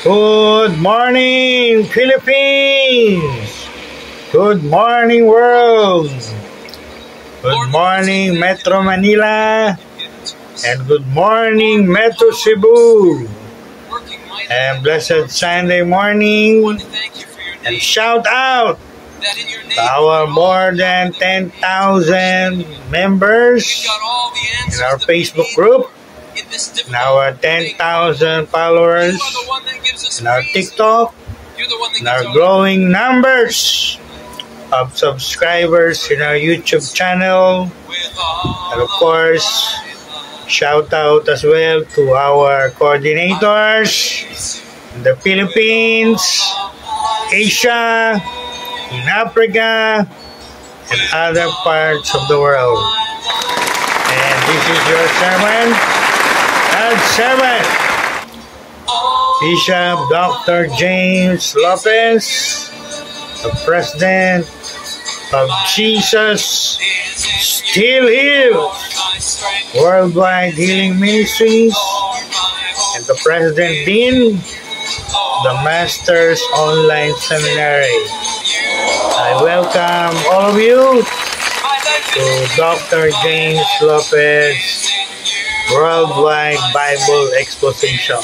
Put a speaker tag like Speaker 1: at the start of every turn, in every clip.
Speaker 1: Good morning, Philippines! Good morning, world! Good morning, Metro Manila! And good morning, Metro Cebu! And blessed Sunday morning! And shout out to our more than 10,000 members in our Facebook group, in our 10,000 followers, in our TikTok, in our growing numbers of subscribers in our YouTube channel, and of course, shout out as well to our coordinators in the Philippines, Asia, in Africa, and other parts of the world. And this is your servant, Bishop Dr. James Lopez, the President of Jesus Still Heals Worldwide Healing Ministries, and the President Dean of the Masters Online Seminary. I welcome all of you to Dr. James Lopez Worldwide Bible Exposition.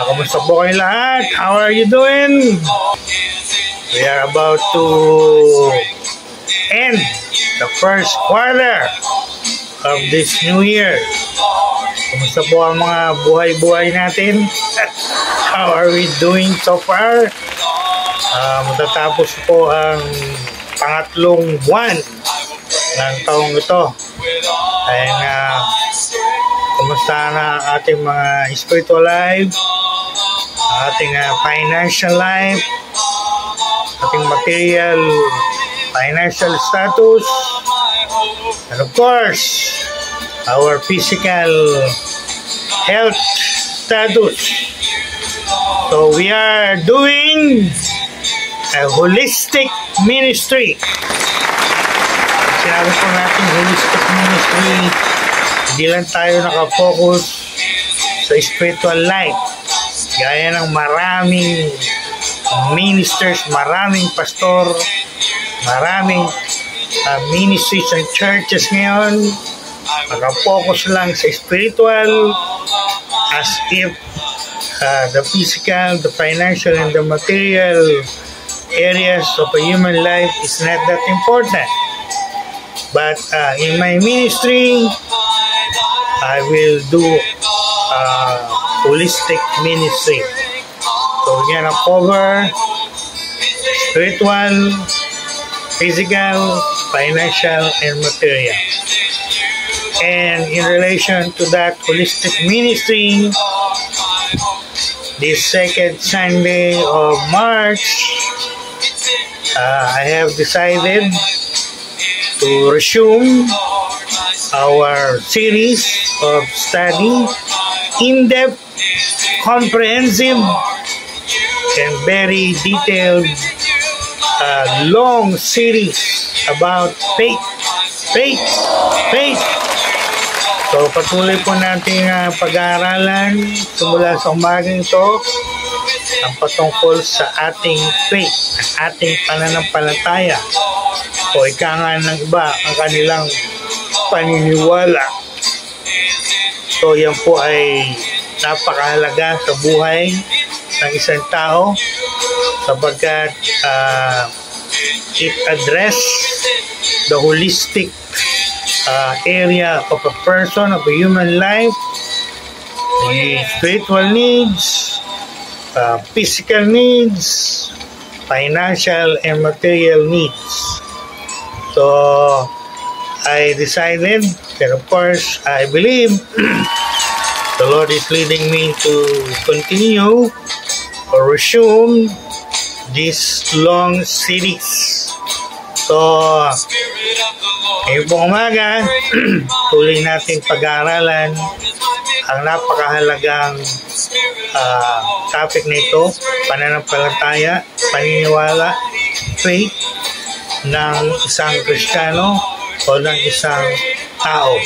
Speaker 1: Kumusta po kayo lahat? How are you doing? We are about to end the first quarter of this new year. Kumusta po ang mga buhay-buhay natin? How are we doing so far? Matatapos po ang pangatlong buwan ng taong ito. And kumusta na ang ating mga spiritual life, ang ating financial life, ating material financial status, and of course, our physical health status. So we are doing a holistic ministry. Sinabi po natin holistic ministry, hindi lang tayo nakafocus sa spiritual life. Gaya ng maraming ministers, maraming pastor, maraming ministries and churches ngayon, nakafocus lang sa spiritual as if the physical, the financial, and the material areas of a human life is not that important. But in my ministry, I will do holistic ministry. So we're gonna cover spiritual, physical, financial, and material. And in relation to that holistic ministry, this second Sunday of March, I have decided to resume our series of study, in-depth, comprehensive, and very detailed, long series about faith. So patuloy po natin pag-aaralan simula sa umagang ito ang patungkol sa ating faith, ang ating pananampalataya, o ika nga ng iba, ang kanilang paniniwala. So yan po ay napakahalaga sa buhay ng isang tao sapagkat it address the holistic area of a person, of a human life, the spiritual needs, physical needs, financial and material needs. So I decided, and of course I believe the Lord is leading me to continue or resume this long series. So ngayon pong umaga, tuloy natin pag-aaralan ang napakahalagang topic nito, pananampalataya, paniniwala, faith ng isang Kristiyano o ng isang tao.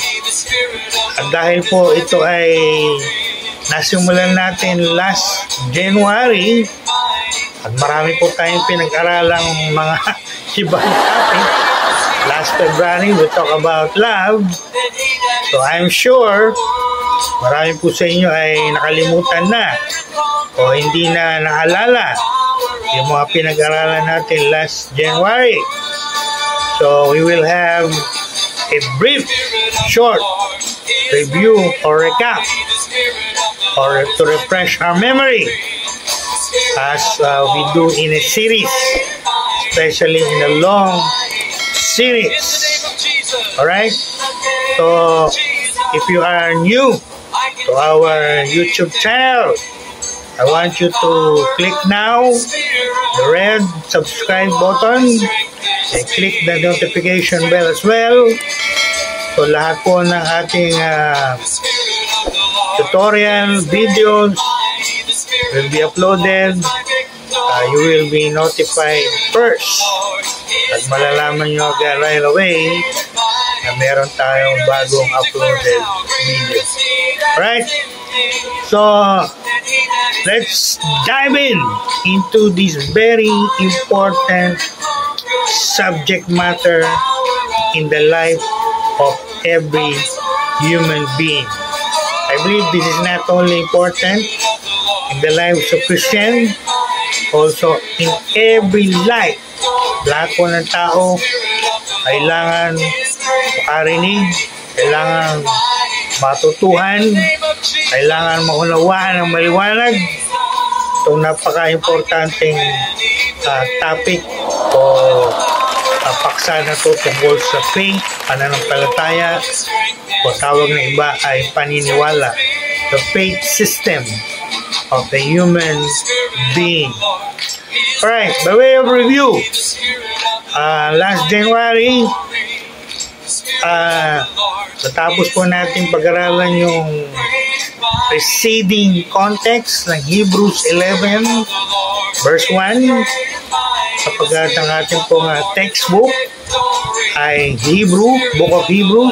Speaker 1: At dahil po ito ay nasimulan natin last January at marami po tayong pinag-aralang mga ibang topic. Last February, we talk about love. So I'm sure marami po sa inyo ay nakalimutan na o hindi na naalala yung mga pinag-aralan natin last January. So we will have a brief, short review or recap or to refresh our memory as we do in a series, especially in a long series. Alright? So if you are new to our YouTube channel, I want you to click now the red subscribe button and click the notification bell as well. So lahat po ng ating tutorial videos will be uploaded. You will be notified first. At malalaman nyo agad right away na meron tayong bagong uploaded video. Alright? So, let's dive into this very important subject matter in the life of every human being. I believe this is not only important in the lives of Christians, also in every life. Lahat po ng tao kailangan makarinig, kailangan matutuhan, kailangan maunawaan ng maliwanag itong napaka-importanting topic o paksa na ito tungkol sa faith, pananampalataya, o tawag na iba ay paniniwala, the faith system of the human being. Alright, by way of review, last January, natapos po natin pag-aralan yung preceding context ng Hebrews 11 verse 1, sapagkat ang ating pong textbook ay Book of Hebrews.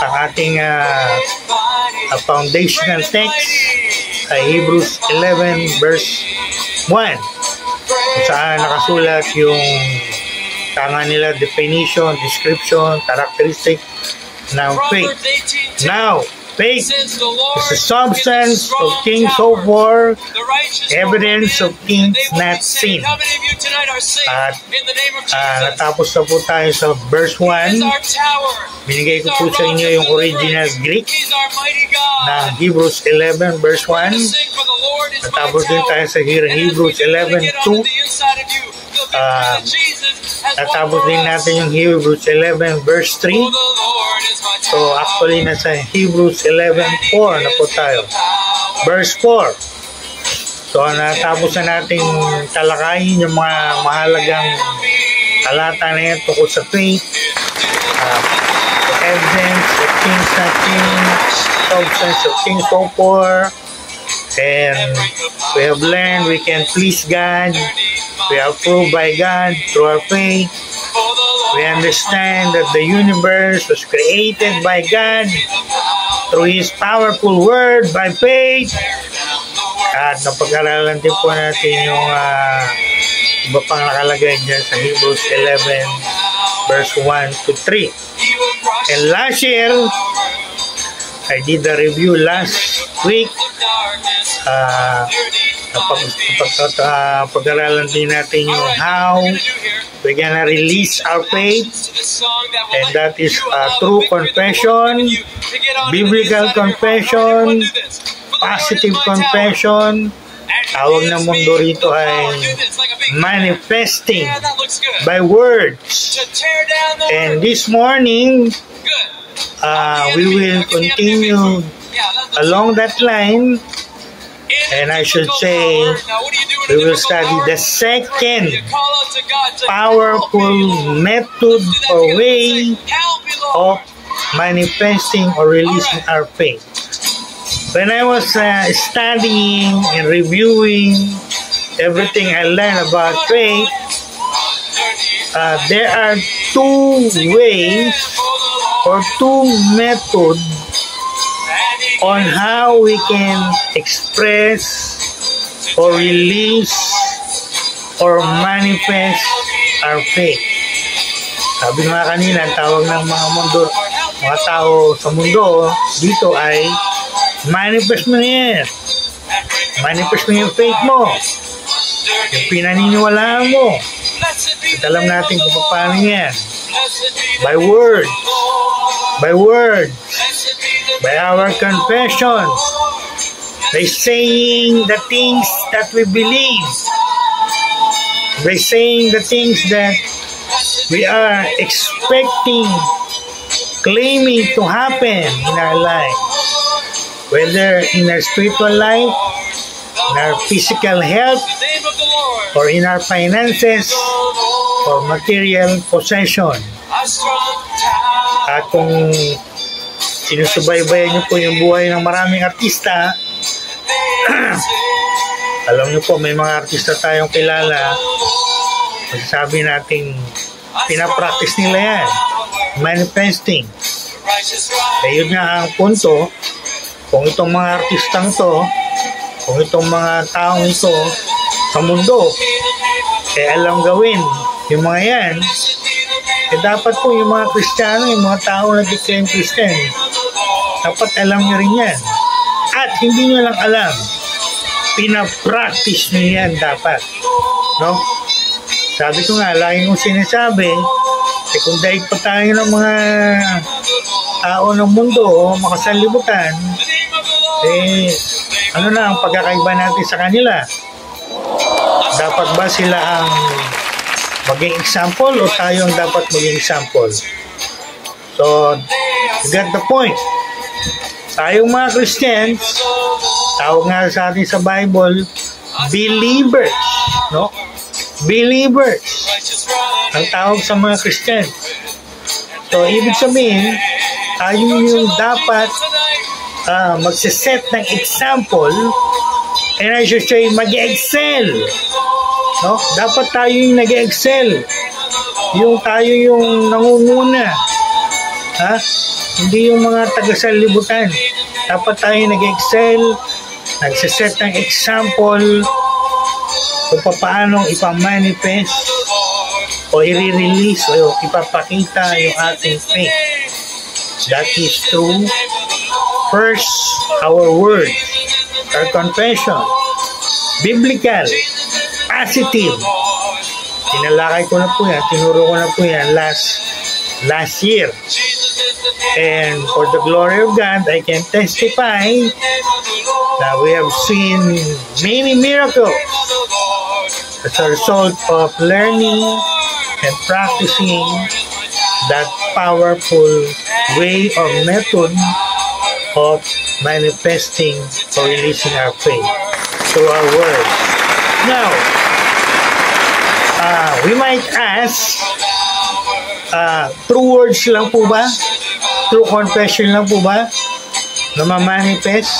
Speaker 1: Ang ating foundational text ay Hebrews 11 verse 1, kung saan nakasulat yung tanga nila definition, description, characteristic ng faith. Now, faith is the substance of things hoped for, evidence of things not seen. At natapos na po tayo sa verse 1. Binigay ko po sa inyo yung original Greek ng Hebrews 11 verse 1. Natapos din tayo sa Hebrews 11:2. Natapos din natin yung Hebrews 11 verse 3. So actually nasa Hebrews 11:4 na po tayo. Verse 4. So natapos na natin talakayin yung mga mahalagang talata na yan tungkol sa faith. The evidence of things not seen, substance of things hoped for, and we have learned we can please God. We are proved by God through our faith. We understand that the universe was created by God through His powerful word by faith. At napag-aralan din po natin yung iba pang nakalagay dyan sa Hebrews 11 verse 1 to 3. And last year, I did a review last week. Pag-aralan din natin yung how we're gonna release our faith, and that is true confession, biblical confession, positive confession. Tawag ng mundo rito ay manifesting by words. And this morning, we will continue along that line, and I should say we will study the second powerful method or way of manifesting or releasing our faith. When I was studying and reviewing everything I learned about faith, there are two ways or two methods on how we can express or release or manifest our faith. Sabi nga kanina, tawag ng mga tao sa mundo dito ay manifest mo yan. Manifest mo yung faith mo. Yung pinaniniwalaan mo. At alam natin kung paano yan. By word. By word. By our confession. By saying the things that we believe. By saying the things that we are expecting, claiming to happen in our life. Whether in our spiritual life, in our physical health, or in our finances, or material possession. At kung sinusubaybayan niyo po yung buhay ng maraming artista, alam niyo po, may mga artista tayong kilala, sabi natin, pinapractice nila yan, manifesting. Kaya yun nga ang punto, kung itong mga artistang to, kung itong mga taong ito sa mundo, alam gawin yung mga yan, dapat po yung mga Kristiyano, yung mga taong nag-declare Christian, dapat alam nyo rin yan. At hindi nyo lang alam, pinapractice nyo yan dapat. No? Sabi ko nga, lagi kong sinasabi, kung dahil pa tayo ng mga tao ng mundo, makasalibutan, ano na ang pagkakaiba natin sa kanila? Dapat ba sila ang maging example o tayo ang dapat maging example? So, you get the point. Tayong mga Christians, tawag nga sa atin sa Bible, believers, no? Believers ang tawag sa mga Christians. So, ibig sabihin, tayo yung dapat magsiset ng example, and I should say, mag-excel. No? Dapat tayo yung nag-excel. Yung tayo yung nangunguna. Ha? Hindi yung mga taga-salibutan. Dapat tayo nag-excel, nagsiset ng example kung paano ipamanifest o i-release o ipapakita yung ating faith. That is through first, our word, our confession, biblical, positive. Tinalakay ko na po yan, tinuro ko na po yan last year. And for the glory of God, I can testify that we have seen many miracles as a result of learning and practicing that powerful way or method of manifesting or releasing our faith through our words. Now, we might ask, through words lang po ba? Through confession lang po ba? Na ma-manifest,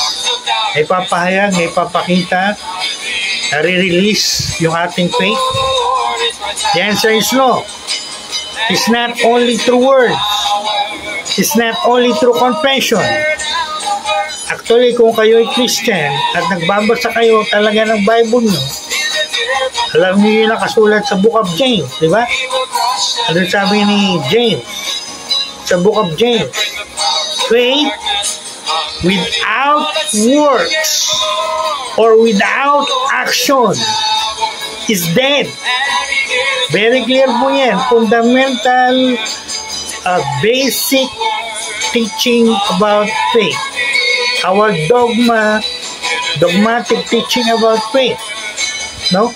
Speaker 1: ay papahayag, ay papakita, na-release yung ating faith? The answer is no. It's not only through words. It's not only through confession. Actually, kung kayo ay Christian at nagbabasa kayo talaga ng Bible nyo, alam niyo yung nakasulat sa Book of James, di ba? Ano sabi ni James sa Book of James? Faith without works or without action is dead. Very clear po yan. Fundamental, basic teaching about faith. Our dogmatic teaching about faith. No?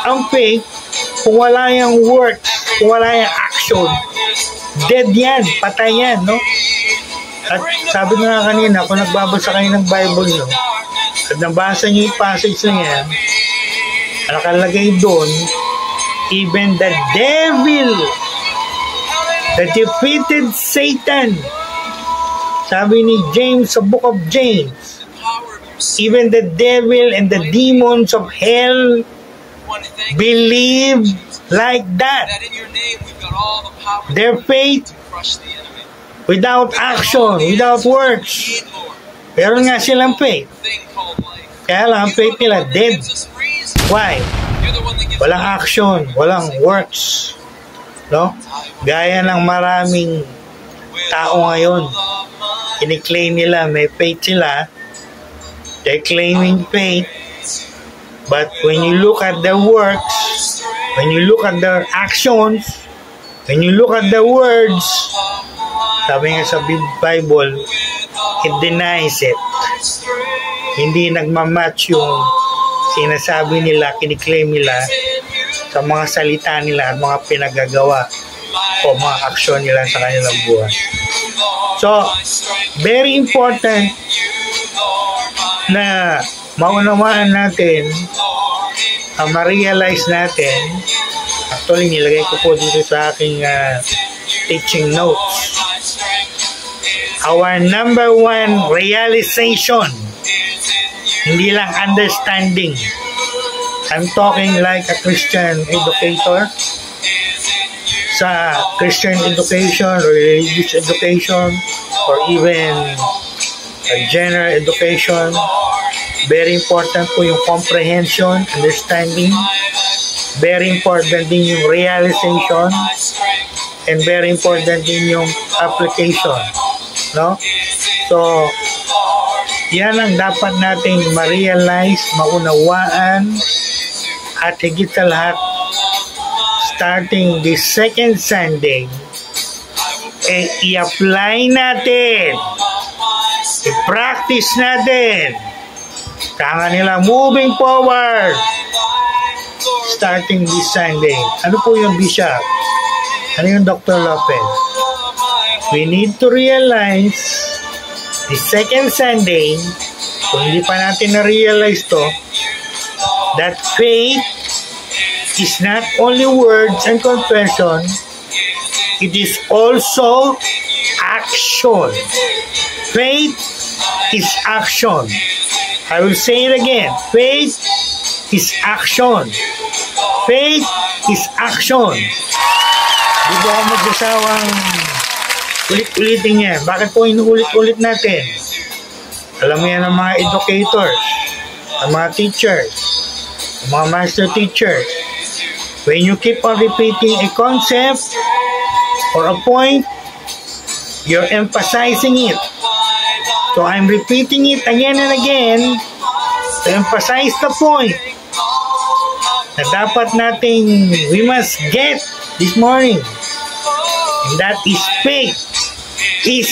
Speaker 1: Ang faith, kung wala yung works, kung wala yung action, dead yan, patay yan, no? At sabi nga kanina, kung nagbabasa kayo ng Bible, no? At nabasa nyo yung passage na yan, nakalagay doon, even the devil, the defeated Satan, sabi ni James sa Book of James, even the devil and the demons of hell believe like that. Their faith without action, without works. Meron nga silang faith. Kaya lang ang faith nila dead. Why? Walang action, walang works. No? Gaya ng maraming tao ngayon. Kini-claim nila may faith sila. They're claiming faith. But when you look at their works, when you look at their actions, when you look at the words, sabi nga sa Bible, it denies it. Hindi nagmamatch yung sinasabi nila, kiniklaim nila sa mga salita nila at mga pinagagawa o mga aksyon nila sa kanilang buhay. So, very important na maunawaan natin, ma-realize natin. Actually, nilagay ko po dito sa aking teaching notes. Our number one realization, hindi lang understanding. I'm talking like a Christian educator. Sa Christian education or religious education or even a general education, very important po yung comprehension, understanding. Very important din yung realization, and very important din yung application, no? So, yan ang dapat nating ma-realize, maunawaan, at higit sa lahat, starting this second Sunday, i-apply natin, i-practice natin, kaya nila moving forward, starting this Sunday. Ano po yung Bishop? Ano yung Dr. Lopez? We need to realize the second Sunday, kung hindi pa natin na-realize to, that faith is not only words and confession, it is also action. Faith is action. I will say it again. Faith is action. Faith is action. Di ba mag-asawang ulit-ulitin yan? Bakit po inuulit-ulit natin? Alam mo yan ang mga educators, ang mga teachers, ang mga master teachers. When you keep on repeating a concept or a point, you're emphasizing it. So I'm repeating it again and again to emphasize the point na dapat nating we must get this morning. And that is faith is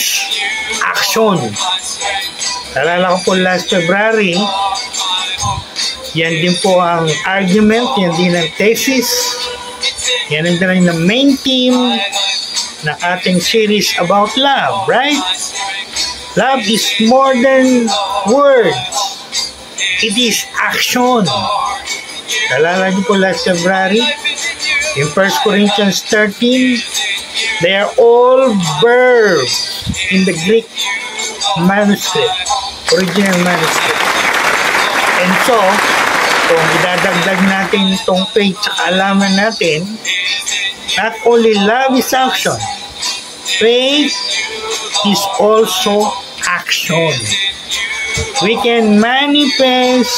Speaker 1: action. Nalala ko po last February, yan din po ang argument, yan din ang thesis, yan din ang main theme ng ating series about love, right? Love is more than words. It is action. Nalala niyo po last February, in 1 Corinthians 13, they are all verbs in the Greek manuscript, original manuscript. And so, kung idadagdag natin itong faith sa kaalaman natin, not only love is action, faith is also action. We can manifest,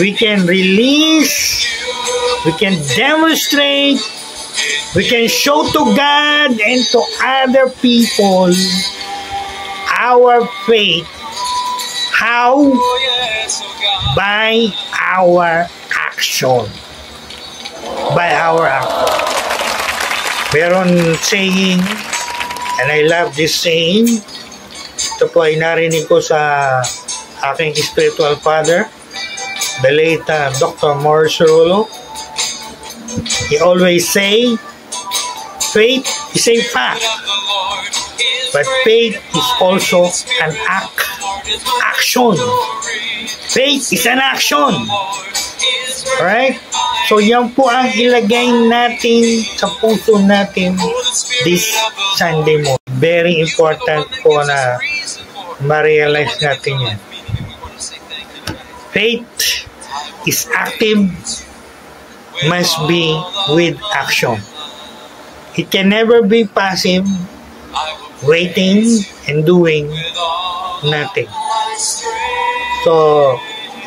Speaker 1: we can release, we can demonstrate, we can show to God and to other people our faith. How? By our action. By our action. Meron saying, and I love this saying, ito po ay narinig ko sa aking spiritual father, the late Dr. Morris Cerullo. He always say, faith is a fact, but faith is also an action. Faith is an action. Alright? So yan po ang ilagay natin sa puso natin this Sunday mo. Very important po na ma-realize natin yan. Faith is active, must be with action. It can never be passive waiting and doing nothing. So,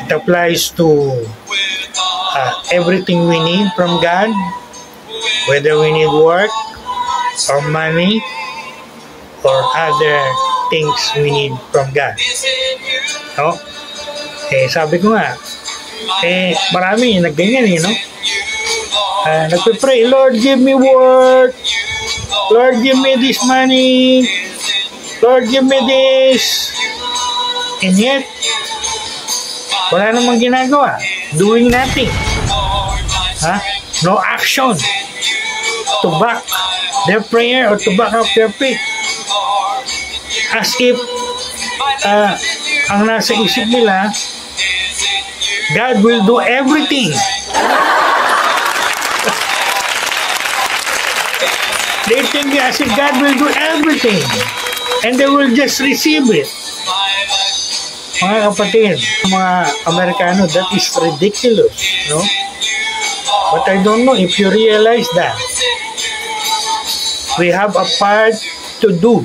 Speaker 1: it applies to everything we need from God, whether we need work or money or other things we need from God. No? Sabi ko nga, marami nagganyan no? Nagpe-pray, Lord, give me work. Lord, give me this money. Lord, give me this. And yet, wala namang ginagawa. Doing nothing. No action to back their prayer or to back up their faith. As if ang nasa isip nila, God will do everything. They think as if God will do everything and they will just receive it. Mga kapatid, mga Amerikano, that is ridiculous, no? But I don't know if you realize that we have a part to do.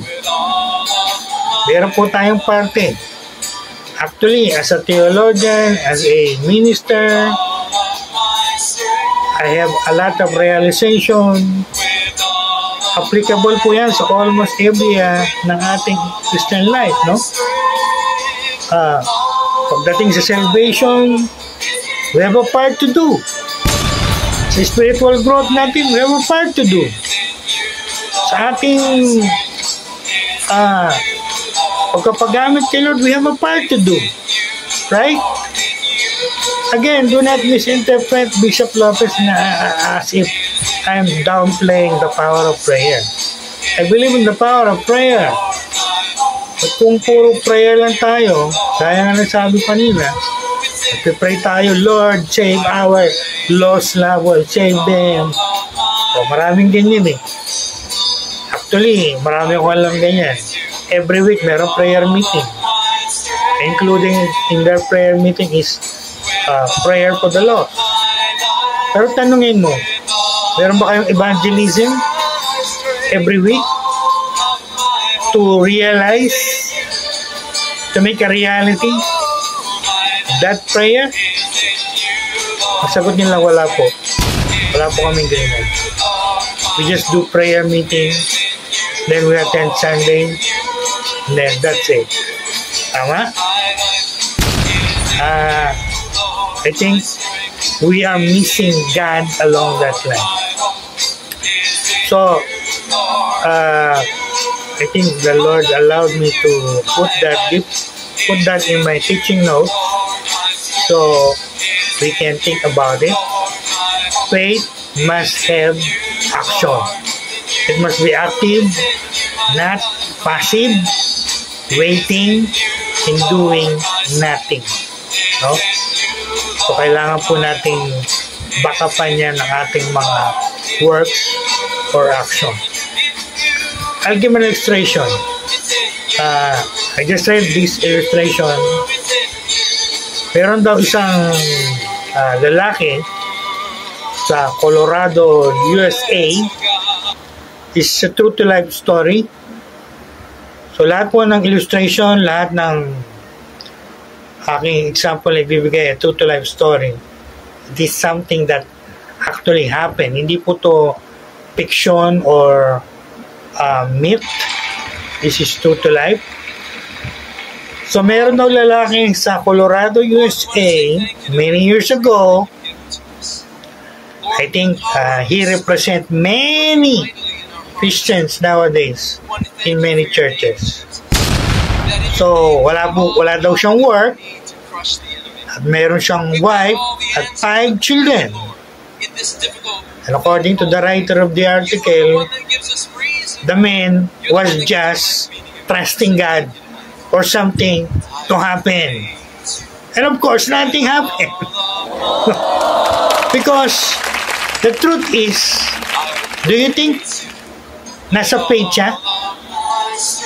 Speaker 1: Meron po tayong parte. Actually, as a theologian, as a minister, I have a lot of realization. Applicable po yan sa almost every ng ating Christian life, no? Pagdating sa salvation, we have a part to do. Sa spiritual growth natin, we have a part to do. Sa ating pagkapagamit kay Lord, we have a part to do. Right? Again, do not misinterpret Bishop Lopez as if I'm downplaying the power of prayer. I believe in the power of prayer. But kung puro prayer lang tayo, kaya nga nasabi kanina, pray tayo, Lord, save our lost loved ones, save them. So, maraming ganyan Actually, marami akong alam ganyan. Every week, meron prayer meeting. Including in their prayer meeting is prayer for the lost. Pero tanungin mo, meron ba kayong evangelism every week to realize, to make a reality that prayer? Ang sagot nila, wala po. Wala po kaming ganyan. We just do prayer meeting, then we attend Sunday, and then that's it. Tama? I think we are missing God along that line. So, I think the Lord allowed me to put that in my teaching notes so we can think about it. Faith must have action. It must be active, not passive, waiting, and doing nothing. No? So, kailangan po nating backupan yan ng ating mga works or action. I'll give an illustration. I just read this illustration. Meron daw isang lalaki sa Colorado, USA. It's a true-to-life story. So, lahat po ng illustration, lahat ng aking example na ibibigay, a true-to-life story. It is something that actually happened. Hindi po to fiction or myth. This is true-to-life. So, meron daw lalaki sa Colorado, USA, many years ago. I think he represents many Christians nowadays in many churches. So, wala daw siyang work at meron siyang wife at 5 children. And according to the writer of the article, the man was just trusting God for something to happen. And of course, nothing happened. Because the truth is, do you think nasa faith siya?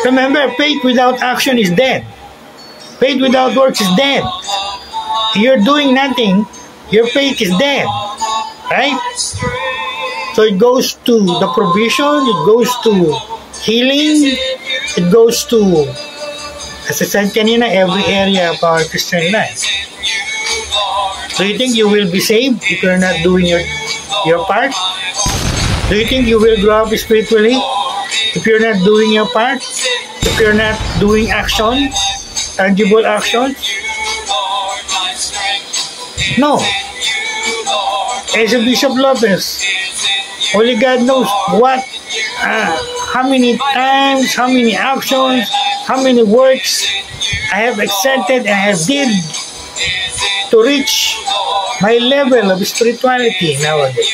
Speaker 1: Remember, faith without action is dead. Faith without works is dead. You're doing nothing, your faith is dead. Right? So it goes to the provision, it goes to healing, it goes to, as I said kanina, every area of our Christian life. Do you think you will be saved if you're not doing your part? Do you think you will grow up spiritually if you're not doing your part? If you're not doing action, tangible actions? No. As a Bishop Lopez, only God knows how many times, how many actions, how many works I have accepted and I have did to reach my level of spirituality nowadays.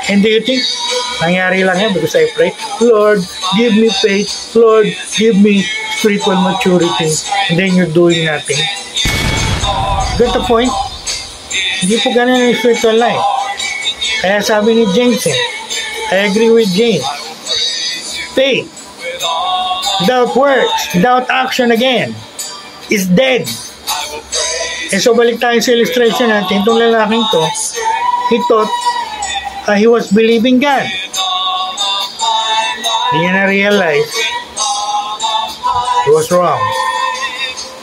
Speaker 1: And do you think nangyari lang yan because I pray, Lord, give me faith, Lord, give me spiritual maturity, and then you're doing nothing? Got the point? Hindi po ganun ang spiritual life. Kaya sabi ni James, I agree with James, faith without works, without action again, is dead. And so balik tayo sa illustration natin. Itong lalaking to, he thought he was believing God. Hindi niya na-realize he was wrong.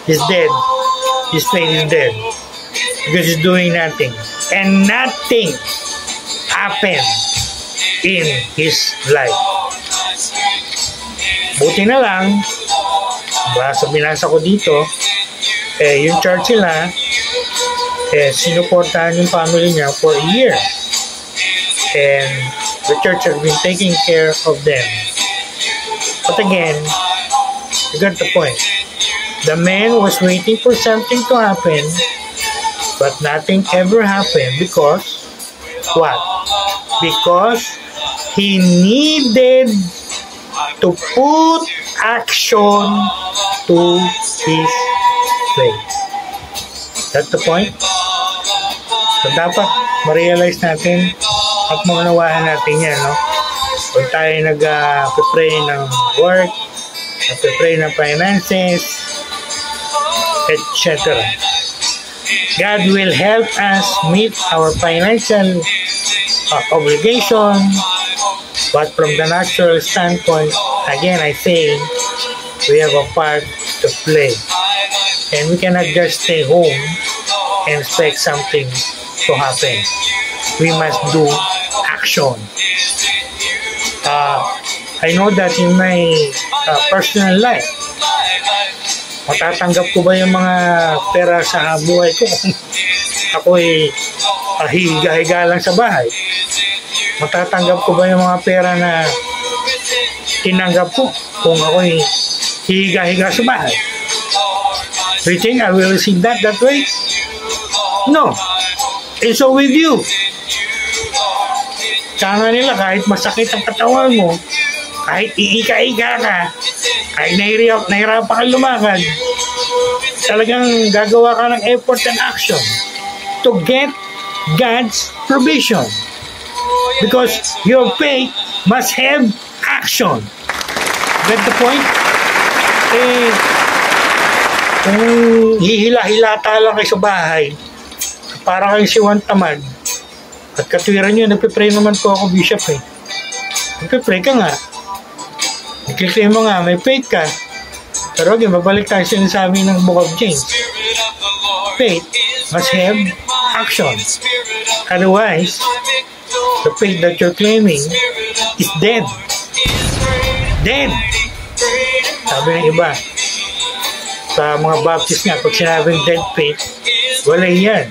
Speaker 1: He's dead. His faith is dead because he's doing nothing. And nothing happened in his life. Buti na lang, sa binasa ko dito, yung church nila, sinuportahan yung family niya for a year. And the church has been taking care of them. But again, you got the point. The man was waiting for something to happen, but nothing ever happened because, what? Because he needed to put action to his faith. That's the point. So dapat ma-realize natin at maunawahan natin yan, no? Kung tayo nag-pray ng work, nag-pray ng finances, etc. God will help us meet our financial obligation, but from the natural standpoint, again I say, we have a part to play. And we cannot just stay home and expect something to happen. We must do action. I know that in my personal life, matatanggap ko ba yung mga pera sa buhay ko kung ako'y higa-higa lang sa bahay? Matatanggap ko ba yung mga pera na tinanggap ko kung ako'y higa-higa sa bahay? Do you think I will receive that way? No. And so with you, sana nila kahit masakit ang katawan mo, kahit iika-ika ka, kahit nahirapan kang lumakad, talagang gagawa ka ng effort and action to get God's provision. Because your faith must have action. Get the point? Kung hihila-hilata lang kayo sa bahay, para kayong siwang tamad, at katwiran nyo, nagpipray naman po ako, Bishop, nagpipray ka nga, nagkikray mo nga, may faith ka. Pero again, babalik tayo sa sinasabi ng Book of James. Faith must have action. Otherwise, the faith that you're claiming is dead. Dead. Sabi ng iba, sa mga Baptist nga, pag sinabing dead faith, wala yan.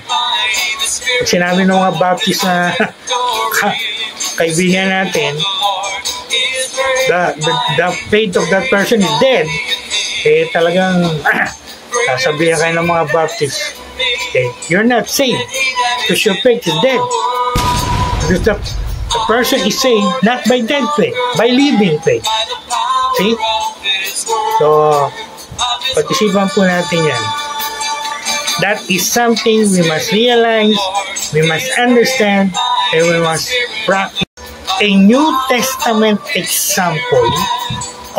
Speaker 1: Pag sinabi ng mga Baptist na kaibigan natin, the faith of that person is dead, talagang sasabihan kayo ng mga Baptist, you're not saved because your faith is dead. Because the person is saved not by dead faith, by living faith. See? So, pag-isipan po natin yan. That is something we must realize, we must understand, and we must practice. A New Testament example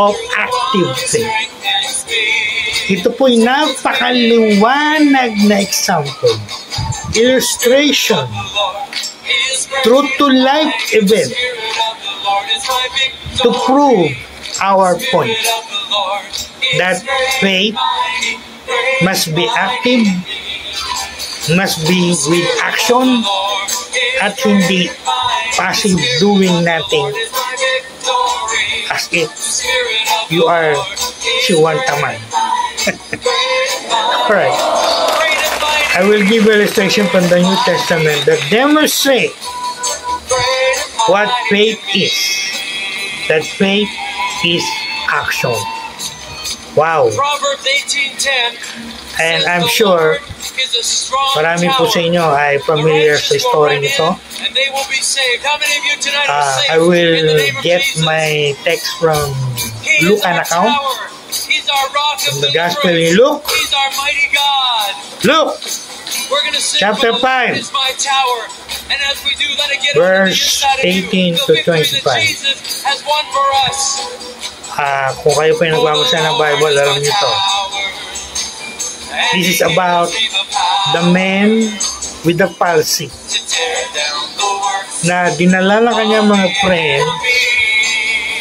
Speaker 1: of active faith. Ito po'y napakaliwanag na example, illustration, true to life event to prove our point. That faith must be active, must be with action, at hindi passive doing nothing as if you are si Wantaman. Alright. I will give illustration from the New Testament that demonstrate what faith is. That faith is action. Wow. And I'm sure marami po sa inyo ay familiar sa story nito. I will get my text from Luke an account. From the Gospel in Luke. Luke chapter 5 verse 18 to 25. Kung kayo pa yung nagbabasa ng Bible, alam niyo to. This is about the man with the palsy na dinala ng kanyang mga friend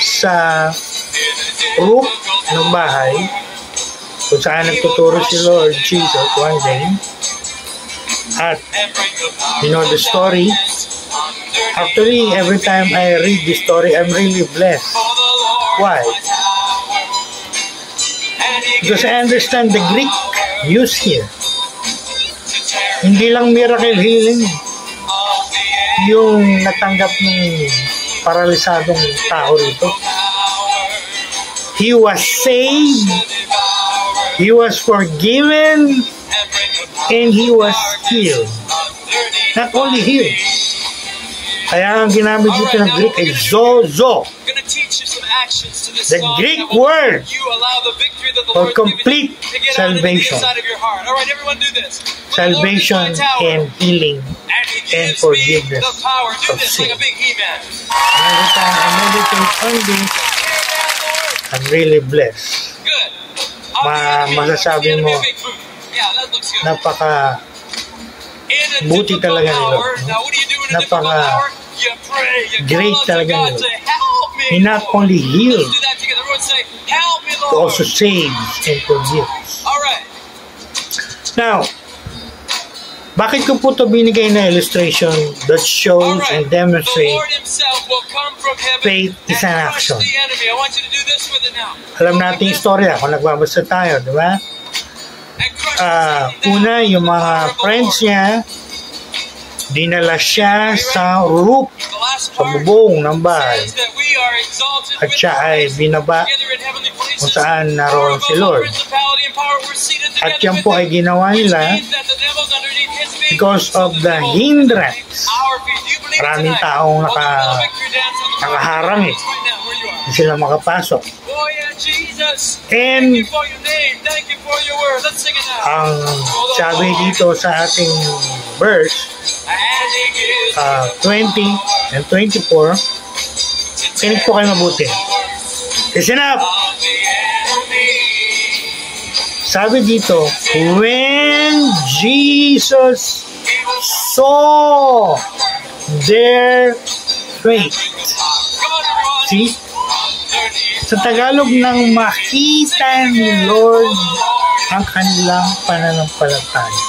Speaker 1: sa roof ng bahay kung saan nagtuturo si Lord Jesus one day. At you know the story. Actually, every time I read this story, I'm really blessed. Why? Because I understand the Greek used here. Hindi lang miracle healing yung natanggap ng paralisadong tao rito. He was saved, he was forgiven, and he was healed. Not only healed. Kaya ang ginamit dito ng Greek ay zozo. The Greek word for complete salvation. Salvation and healing and forgiveness of sin. Every time I meditate on this, I'm really blessed. Masasabi mo, napaka buti talaga nila. Napaka great talaga nila. He not only healed, he also saves and forgives. Now, bakit ko po ito binigay na illustration that shows and demonstrates faith is an action? Alam natin yung istorya kung nagbabasa tayo, di ba? Una, yung mga friends niya, dinala siya sa roof, sa bubong ng bahay. At siya ay binaba kung saan naroon si Lord. At yan po ay ginawa nila because of the hindrance. Maraming taong nakaharang eh. Hindi sila makapasok. And ang sabi dito sa ating verse 20 and 24, kinig po kayo mabuti. Listen up! Sabi dito, when Jesus saw their faith. See? Sa Tagalog, nang makita ni Lord ang kanilang pananampalataya.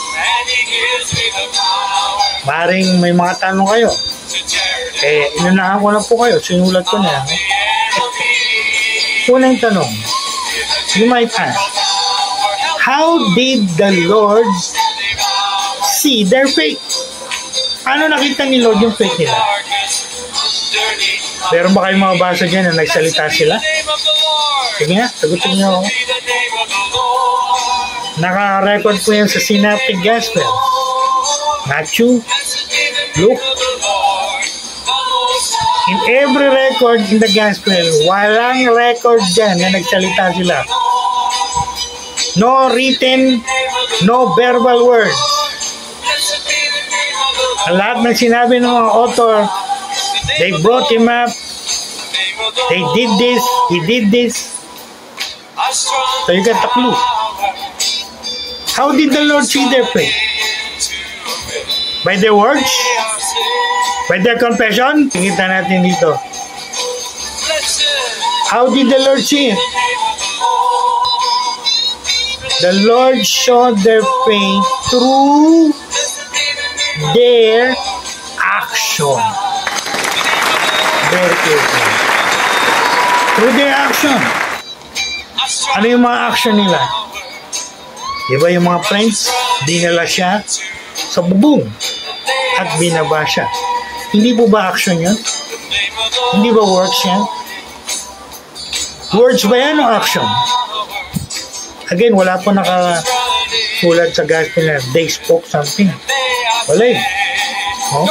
Speaker 1: Maring may mga tanong kayo. Inunahan ko na po kayo. Sinulat ko na. Unang tanong, you might ask, how did the Lord see their faith? Ano nakita ni Lord yung faith nila? Meron ba kayong mabasa dyan na nagsalita sila? Sige nga, sagutin nyo. Naka-record po yan sa Synoptic Gospel. Matthew, Luke. In every record in the Gospel, walang record dyan na nagsalita sila. No written, no verbal words. Lahat ng sinabi ng mga author, they brought him up, they did this, he did this. So you got the clue. How did the Lord see their faith? By their words? By their confession? Tingnan natin dito. How did the Lord see it? The Lord showed their faith through their action. Very careful. Through their action. Ano yung mga action nila? Diba yung mga friends, dinala siya sa bubong at binaba siya. Hindi po ba action yun? Hindi ba works yan? Words ba yan o action? Again, wala po nakasulat sa gospel na they spoke something. Wala eh. No?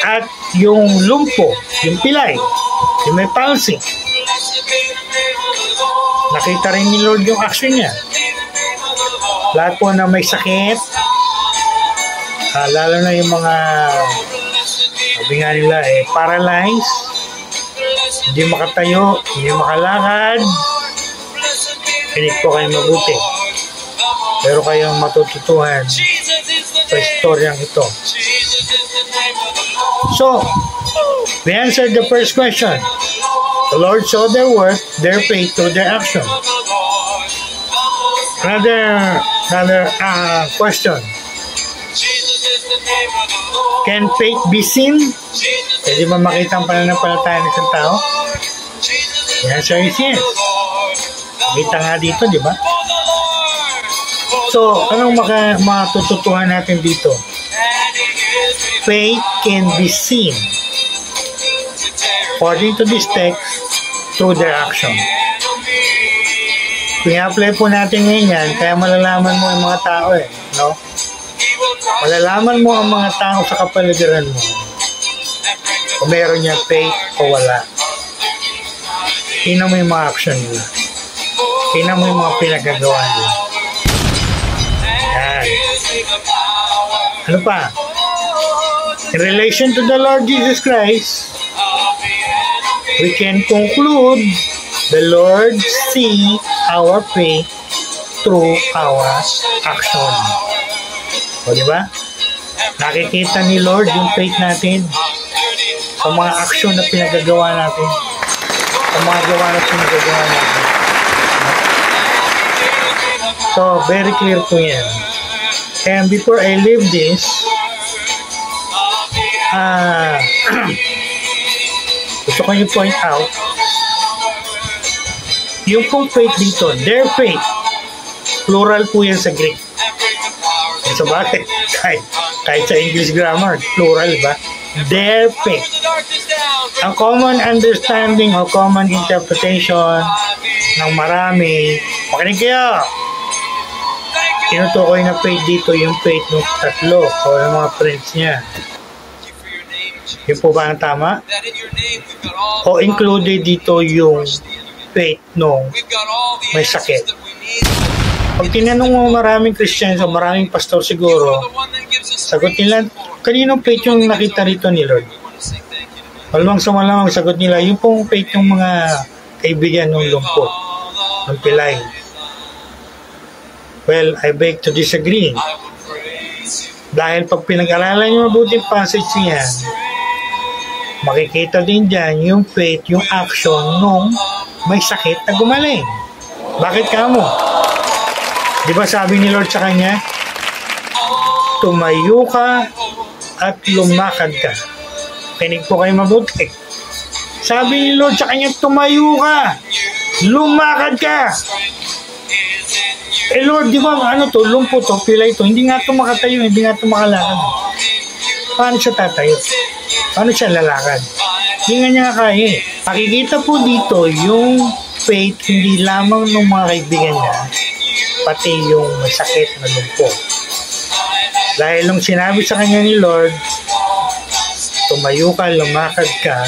Speaker 1: At yung lumpo, yung pilay, yung may palsy, nakita rin ni Lord yung action niya. Lahat po na may sakit, lalo na yung mga sabi nga nila paralyzed, hindi makatayo, hindi makalakad, pinig po kayo mabuti. Pero kayong matututuhan sa istoryang ito. So, we answered the first question. The Lord saw their work, their faith through their action. Another question. Can faith be seen? Pwede ba makita ang pananampalataya ng isang tao? The answer is yes. Kita nga dito, di ba? So, anong matututuhan natin dito? Faith can be seen according to this text through their action. Pina-apply po natin ngayon yan, kaya malalaman mo ang mga tao no? Malalaman mo ang mga tao sa kapaligiran mo kung meron niya faith o wala. Tingnan mo yung mga action nila. Tingnan mo yung mga pinagagawa nila. Yan. Ano pa? In relation to the Lord Jesus Christ, we can conclude the Lord see our faith through our action. O, diba? Nakikita ni Lord yung faith natin sa mga action na pinagagawa natin. Sa mga gawa na pinagagawa natin. So, very clear po yan. And before I leave this, gusto ko yung point out, yung pong faith dito, their faith, plural po yan sa Greek. So bakit? Kahit sa English grammar, plural ba? Their faith. Ang common understanding o common interpretation ng marami, makinig kayo, tinutukoy na faith dito yung faith ng tatlo o ng mga friends niya. Yun po ba ang tama? O included dito yung faith nung may sakit? Pag tinanong mo maraming Christians o maraming pastor siguro, sagot nila, kaninong faith yung nakita rito ni Lord? Malamang sa malamang sagot nila, yung pong faith ng mga kaibigan ng lungkot, ng pilay. Well, I beg to disagree. Dahil pag pinag-aralan nyo mabuti passage niya, makikita din dyan yung faith, yung action nung may sakit na gumaling. Bakit ka mo? Di ba sabi ni Lord sa kanya, tumayo ka at lumakad ka. Kinig po kayo mabuti. Sabi ni Lord sa kanya, tumayo ka, lumakad ka. Lord, di ba ano to, lumpo to, pilay to, hindi nga to makatayo, hindi nga to makalakad. Paano siya tatayo? Paano siya lalakad? Hindi nga niya kaya. Makikita po dito yung faith hindi lamang ng mga kaibigan niya, pati yung may sakit na lumpo. Dahil nung sinabi sa kanya ni Lord, tumayo ka, lumakad ka,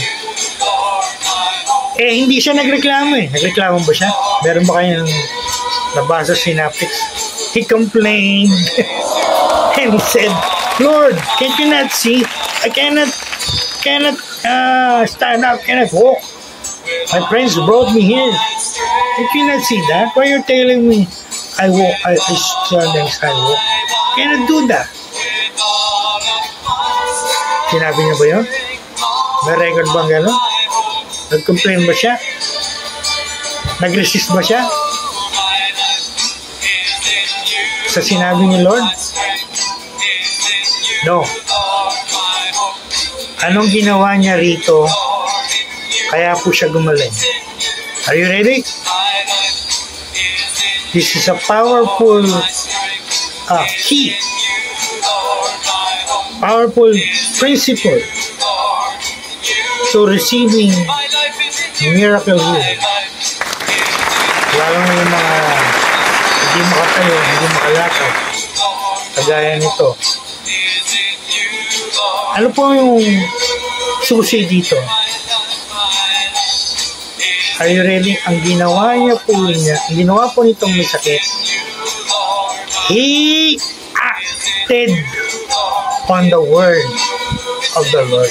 Speaker 1: hindi siya nagreklamo Nagreklamo ba siya? Meron ba kayong nabasa synoptics? He complained and he said, Lord, can't you not see? I cannot stand up, cannot walk. My friends brought me here. Can't you not see that? Why you're telling me I stand and I walk? Cannot do that. Sinabi niya ba yun? May record bang gano'n? Nag-complain ba siya? Nag-resist ba siya? Sa sinabi ni Lord? No. Anong ginawa niya rito? Kaya po siya gumaling. Are you ready? This is a powerful key. Powerful principle to receiving miracle healing. Lalo na yung mga hindi makatayo, hindi makalakad, kagaya nito. Ano po yung susi dito? Are you ready? Ang ginawa po nitong may sakit, he acted on the word of the Lord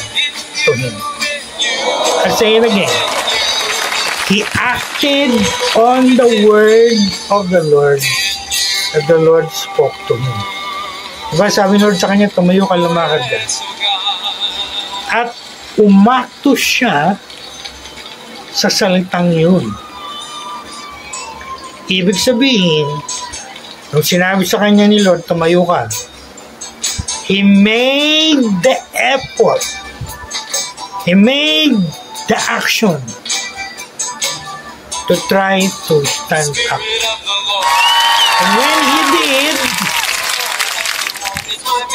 Speaker 1: to him. I'll say it again. He acted on the word of the Lord that the Lord spoke to him. Diba sabi ni Lord sa kanya, tumayo ka, lumakad ka. At umakto siya sa salitang yun. Ibig sabihin, nung sinabi sa kanya ni Lord, tumayo ka, he made the effort. He made the action to try to stand up. And when he did,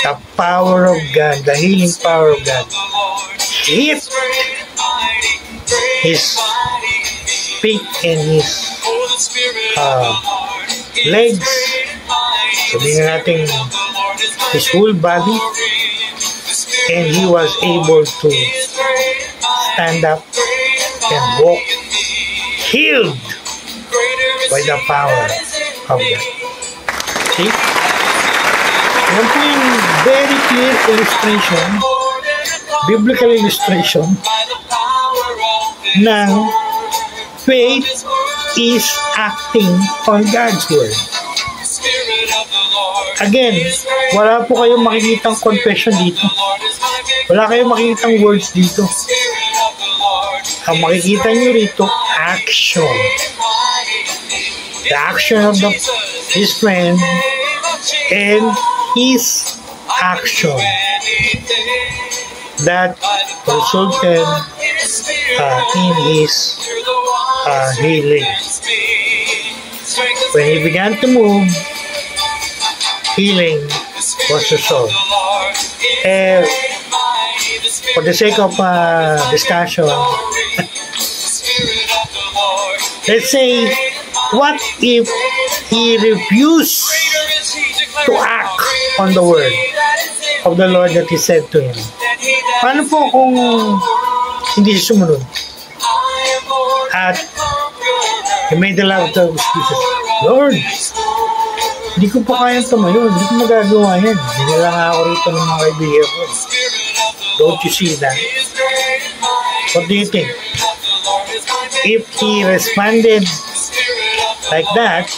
Speaker 1: the power of God, the healing power of God, hit his feet and his legs. Sabihin natin his whole body, and he was able to stand up and walk, healed by the power of God. See? Yan po yung very clear illustration, biblical illustration ng faith is acting on God's word. Again, wala po kayong makikitang confession dito. Wala kayong makikitang words dito. Ang makikita nyo rito, action. The action of his friend and his action that resulted in his healing. When he began to move, healing was resolved. For the sake of discussion, let's say, what if he refused to act on the word of the Lord that he said to him? Paano po kung hindi siya sumunod? At he made a lot of excuses. Lord, hindi ko pa kayang tumayo. Hindi ko magagawa yan. Hindi lang ako rito ng mga kaibigan ko. Don't you see that? What do you think? If he responded like that,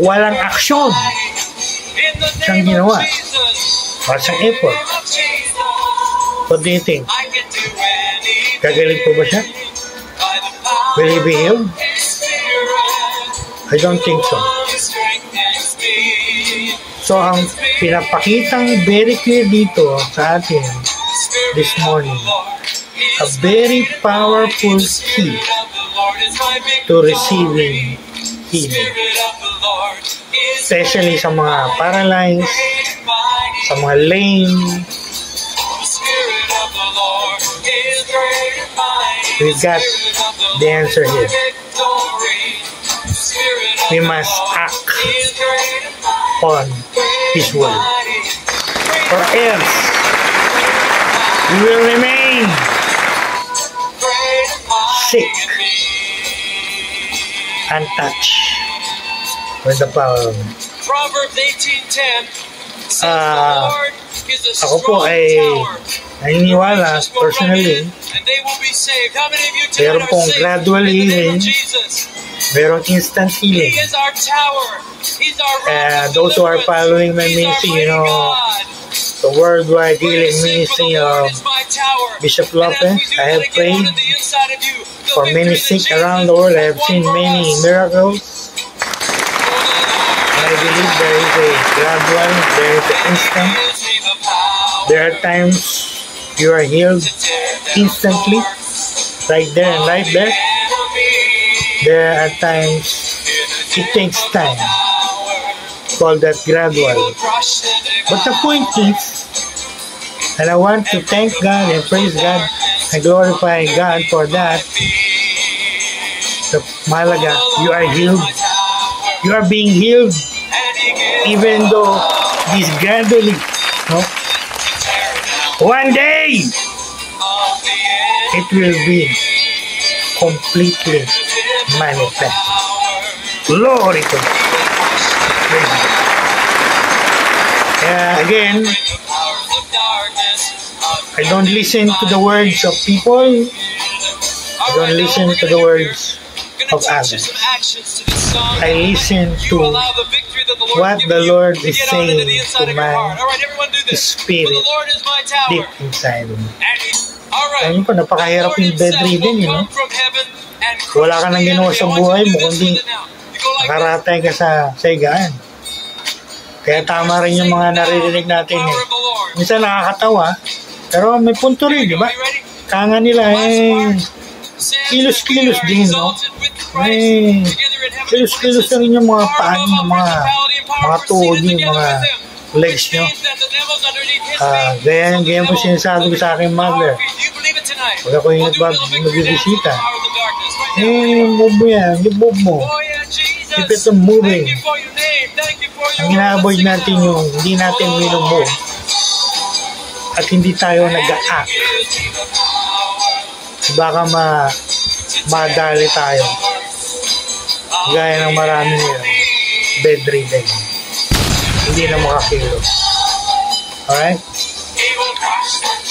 Speaker 1: walang aksyon siyang ginawa, or siyang effort, what do you think? Gagaling po ba siya? Will he be healed? I don't think so. So, ang pinapakitang very clear dito sa atin this morning, a very powerful key to receiving healing. Especially sa mga paralyzed, sa mga lame. We got the answer here. We must act on his word, or else we will remain sick, untouched with the power of God.
Speaker 2: Proverbs 18:10 says the Lord is a
Speaker 1: ako po
Speaker 2: strong
Speaker 1: ay
Speaker 2: tower.
Speaker 1: naniniwala personally,
Speaker 2: And they will be saved. How many of you tonight
Speaker 1: meron
Speaker 2: are
Speaker 1: pong
Speaker 2: saved
Speaker 1: gradual
Speaker 2: in the name
Speaker 1: healing,
Speaker 2: of Jesus?
Speaker 1: meron instant
Speaker 2: He
Speaker 1: healing.
Speaker 2: is our tower. He's our rock of
Speaker 1: Those who are
Speaker 2: deliverance.
Speaker 1: following my
Speaker 2: He's our
Speaker 1: ministry,
Speaker 2: mighty
Speaker 1: you know,
Speaker 2: God.
Speaker 1: the worldwide healing ministry of Bishop Lopez. I have prayed for many sick around the world. I have seen many miracles. And I believe there is a gradual, there is an instant. There are times you are healed instantly, right there and right there. There are times it takes time. Call that gradual. But the point is, and I want to thank God and praise God and glorify God for that. The mahalaga, you are healed. You are being healed, even though this gradually, no? One day, it will be completely manifest. Glory to God. Again, I don't listen to the words of people. I don't listen to the words of others. I listen to what the Lord is saying to my spirit deep inside of me. Ayun po, napakahirap yung bedridden, you know? Wala ka nang ginawa sa buhay mo, kundi nakaratay ka sa higaan. Kaya tama rin yung mga naririnig natin eh. Minsan nakakatawa, pero may punto rin, di ba? Kanga nila kilos-kilos din, no? Kilos-kilos na rin yung mga paan, yung mga tuhod, yung mga legs nyo. Ganyan po sinasabi ko sa aking mother. Pag ako yung nagbibisita, move mo yan, move mo. Keep it moving. Ang ina-avoid natin yung hindi natin minumove at hindi tayo nag-a-act. Baka madali tayo. Gaya ng marami nila bedridden. Hindi na makakilos. Alright?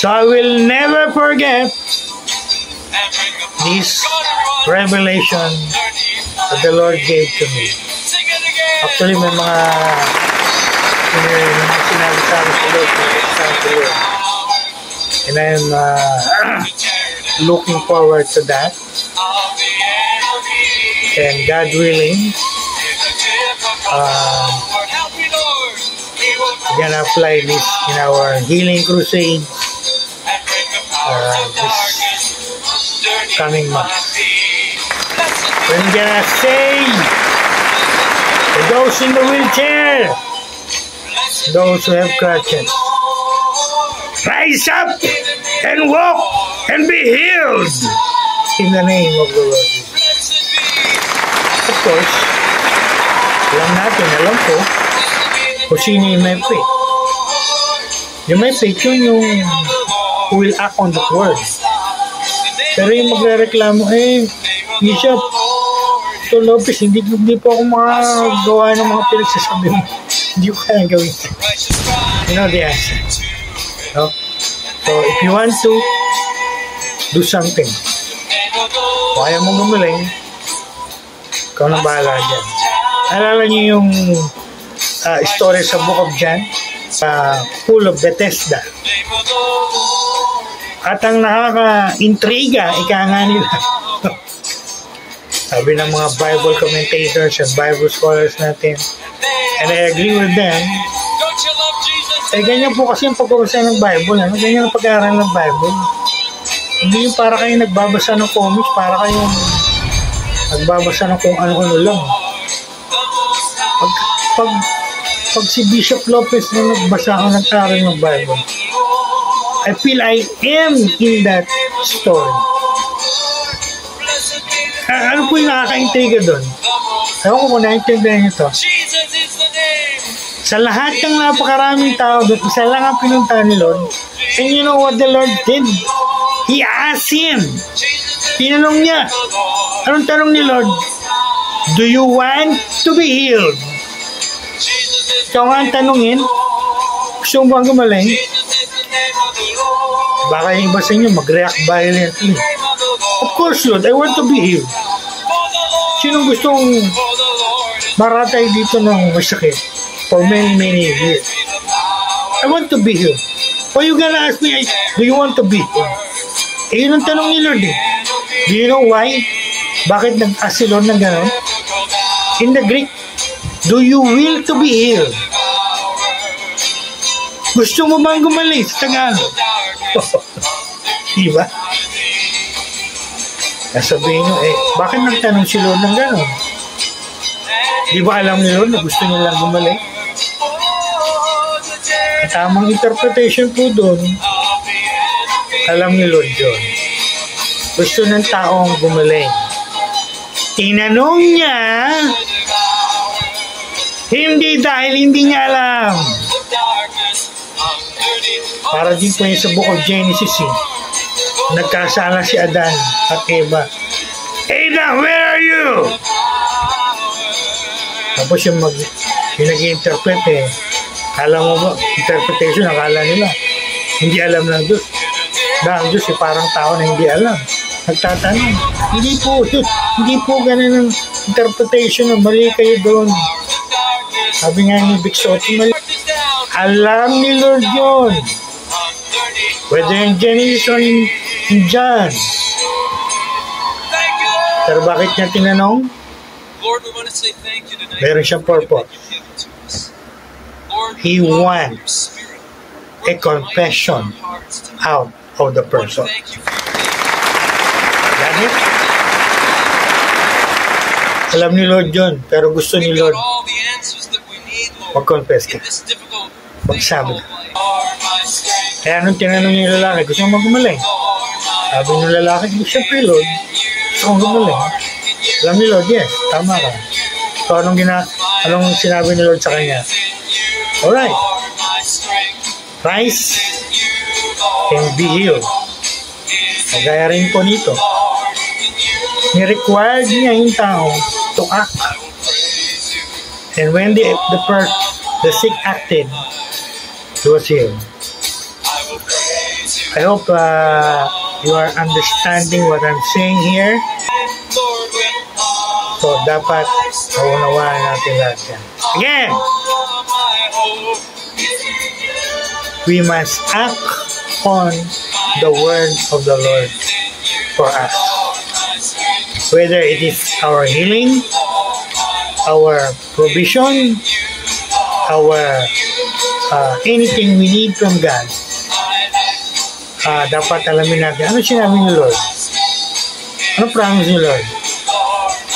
Speaker 1: So I will never forget this revelation that the Lord gave to me. Actually, may mga sinabi sa akin sa Lord. And I'm looking forward to that. And God willing, we're gonna apply this in our healing crusade this coming month. We're gonna say to those in the wheelchair, those who have crutches, rise up and walk and be healed in the name of the Lord Jesus. Of course, alam ko kung sino yung may faith. Yung may faith, yun yung who will act on the word. Pero yung magre-reklamo, Bishop, Ito Lopez, hindi po ako makagawa ng mga pinagsasabi mo. Hindi ko kaya gawin. You know the answer. No? So, if you want to do something, kung ayaw mong gumaling, ikaw nang bahala dyan. Alala niyo yung story sa Book of John, sa Pool of Bethesda. At ang nakaka-intriga, ika nga nila. Sabi ng mga Bible commentators and Bible scholars natin, and I agree with them, ganyan po kasi yung pag-uusay ng Bible, ganyan ang pag-aaral ng Bible. Hindi yung para kayong nagbabasa ng comics, para kayong nagbabasa ng kung ano-ano lang. Pag si Bishop Lopez na nagbasa ako ng aral ng Bible, I feel I am in that story. Ano po yung nakaka-intriga doon? Ewan ko kung naintindihan nyo ito. Sa lahat ng napakaraming tao doon, isa lang ang pinunta ni Lord. And you know what the Lord did? He asked him. Tinanong niya. Anong tanong ni Lord? Do you want to be healed? Ikaw nga ang tanongin. Gusto mo bang gumaling? Baka yung iba sa inyo mag-react violently. Of course, Lord, I want to be healed. Sinong gustong maratay dito ng masakit for many, many years? I want to be healed. Why you gonna ask me, do you want to be healed? Eh, yun ang tanong ni Lord eh. Do you know why? Bakit nag-ask si Lord ng gano'n? In the Greek, do you will to be healed? Gusto mo bang gumaling sa Tagalog? Diba? Sabihin nyo, bakit nagtanong si Lord ng gano'n? Di ba alam ni Lord na gusto niya lang gumaling? Ang tamang interpretation po doon, alam ni Lord yun. Gusto ng taong gumaling. Tinanong niya, hindi dahil hindi niya alam. Para din po yun sa Book of Genesis nagkasala si Adan at Eva. Adam, where are you? Tapos yung nag-interpret alam mo ba, interpretation, akala nila hindi alam ng Diyos. Dahil Diyos parang tao na hindi alam. Nagtatanong, hindi po ganun ang interpretation, mali kayo doon. Sabi nga ni Big Soto, alam ni Lord yun. Whether in Genesis or in John. Pero bakit niya tinanong? Meron siyang purpose. He wants a confession out of the person. Yan it? Alam ni Lord yun, pero gusto ni Lord mag-confess ka. Magsabi ka. Kaya nung tinanong niya yung lalaki, gusto mo gumaling? Sabi ng lalaki, siyempre Lord, gusto kong gumaling. Alam ni Lord, yes, tama ka. So anong sinabi ni Lord sa kanya? Alright, rise and be healed. Nagaya rin po nito. Ni-required niya yung tao to act. And when the sick acted, he was healed. I hope you are understanding what I'm saying here. So, dapat naunawaan natin lahat yan. Again, we must act on the word of the Lord for us. Whether it is our healing, our provision, our anything we need from God, dapat alamin natin, ano sinabi ni Lord? Ano promise ni Lord?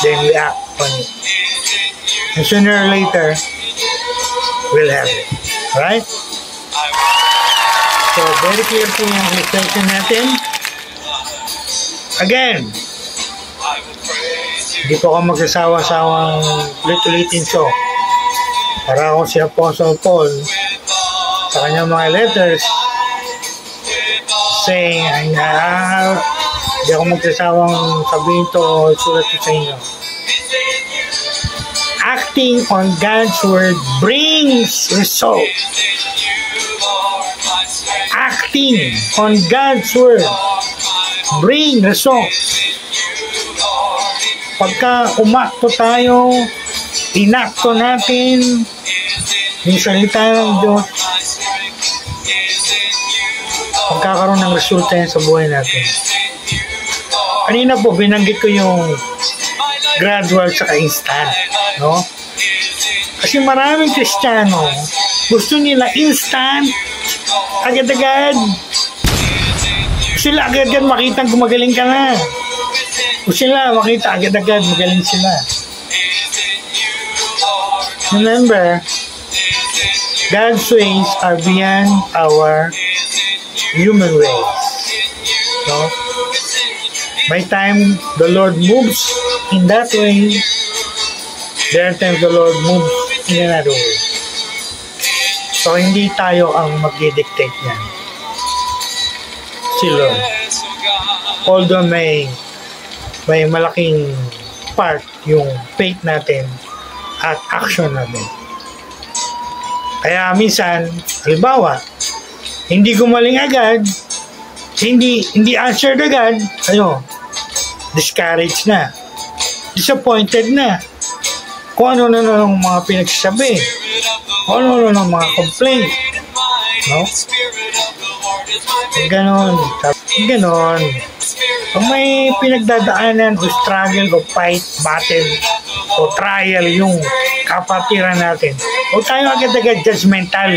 Speaker 1: Then we act on it. And sooner or later, we'll have it. Alright? So, very clear po yung reflection natin. Again, hindi po ako magsasawa-sawang ulit-ulitin so. Para ako si Apostle Paul sa kanyang mga letters saying, hindi ako magsasawang sabihin to, sulat ko sa inyo. Acting on God's word brings result. Acting on God's word bring result. Pagka umakto tayo, inakto natin yung salita ng Diyos, pagkakaroon ng resulta yan sa buhay natin. Kanina po, binanggit ko yung gradual sa instant, no? Kasi maraming Kristiyano, gusto nila instant, agad-agad. Sila agad-agad makita gumagaling ka na. Gusto sila makita agad-agad magaling sila. Remember, God's ways are beyond our human ways. No? By time the Lord moves in that way, there are times the Lord moves in another way. So, hindi tayo ang mag-dictate niyan. Si Lord. Although may malaking part yung faith natin at action natin. Kaya minsan, halimbawa, hindi gumaling agad, hindi answered agad, discouraged na, disappointed na, kung ano na ng mga pinagsasabi, kung ano na ng mga complaint, No? Ganon. Ganon. Kung may pinagdadaanan o struggle o fight, battle o trial yung kapatiran natin, huwag tayo agad-agad judgmental.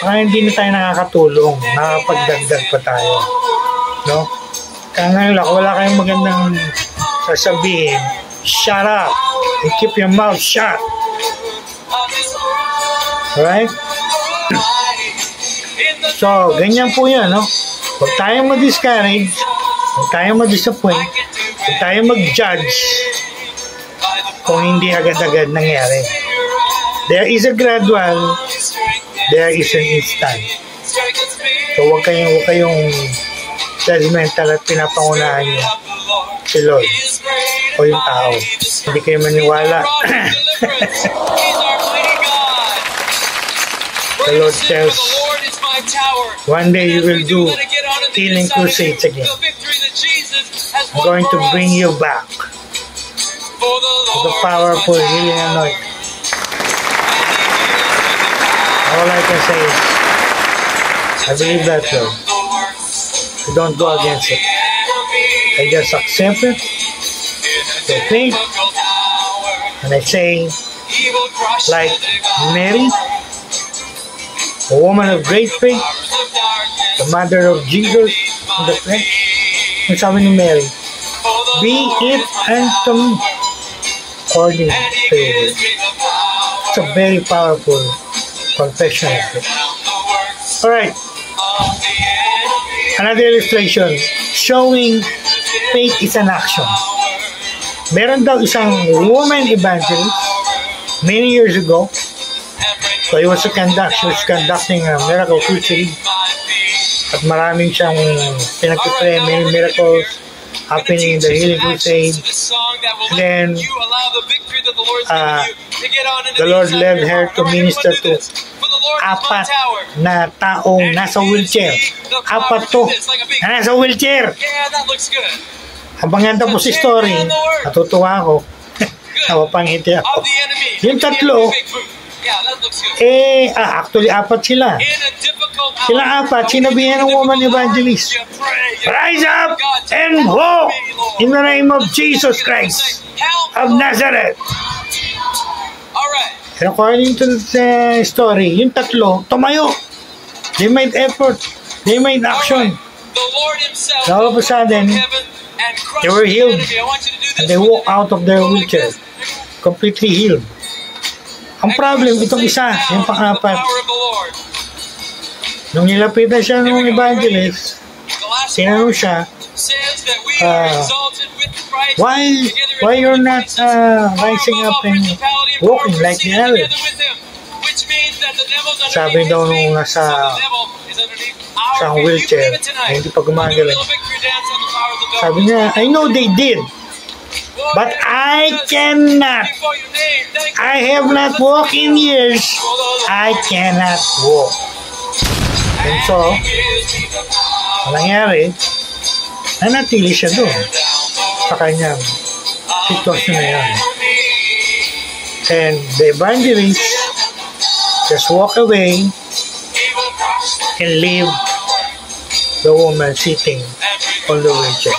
Speaker 1: Kaya hindi na tayo nakakatulong, nakapagdagdag pa tayo. No? Kaya ngayon, wala kayong magandang sasabihin, shut up and keep your mouth shut. Alright? So, ganyan po yan, no? Huwag tayong ma-discourage, huwag tayong ma-disappoint, huwag tayong mag-judge kung hindi agad-agad nangyari. There is a gradual, there is an instant. So, huwag kayong judgmental at pinapangunahan niyo si Lord o yung tao. Hindi kayo maniwala. The Lord says, one day you will do healing crusades again. I'm going to bring you back to the powerful healing anointing. All I can say is, I believe that, Lord. I don't go against it. I just accept it, the faith, and I say, like Mary, a woman of great faith, the mother of Jesus in the flesh. Ang sabi ni Mary, be it unto me according to your word. It's a very powerful confession. Alright. Another illustration showing faith is an action. Meron daw isang woman evangelist many years ago. So she was conducting a miracle crusade. At maraming siyang pinagpipray, many miracles happening in the healing crusade. And then the Lord led her to minister to apat na taong nasa wheelchair. Apat to na nasa wheelchair. Habang yan tapos si story, natutuwa ako. Napapangiti ako. Yung tatlo, actually apat sila. Sila apat, sinabihan ng woman evangelist, rise up and walk in the name of Jesus Christ of Nazareth. And according to the story, yung tatlo, tumayo. They made effort. They made action. So all of a sudden, they were healed. And they walked out of their wheelchair. Completely healed. Ang problem, itong isa, yung pang-apat. Nung nilapitan siya ng evangelist, tinanong siya, why you're not rising up and walking like the others? Sabi daw nung nasa isang wheelchair, ay hindi pa gumagaling. Sabi niya, I know they did, but I cannot. I have not walked in years. I cannot walk. And so, nangyari, nanatili siya doon sa kanyang sitwasyon na yan. And the evangelist just walk away and leave the woman sitting on the wheelchair.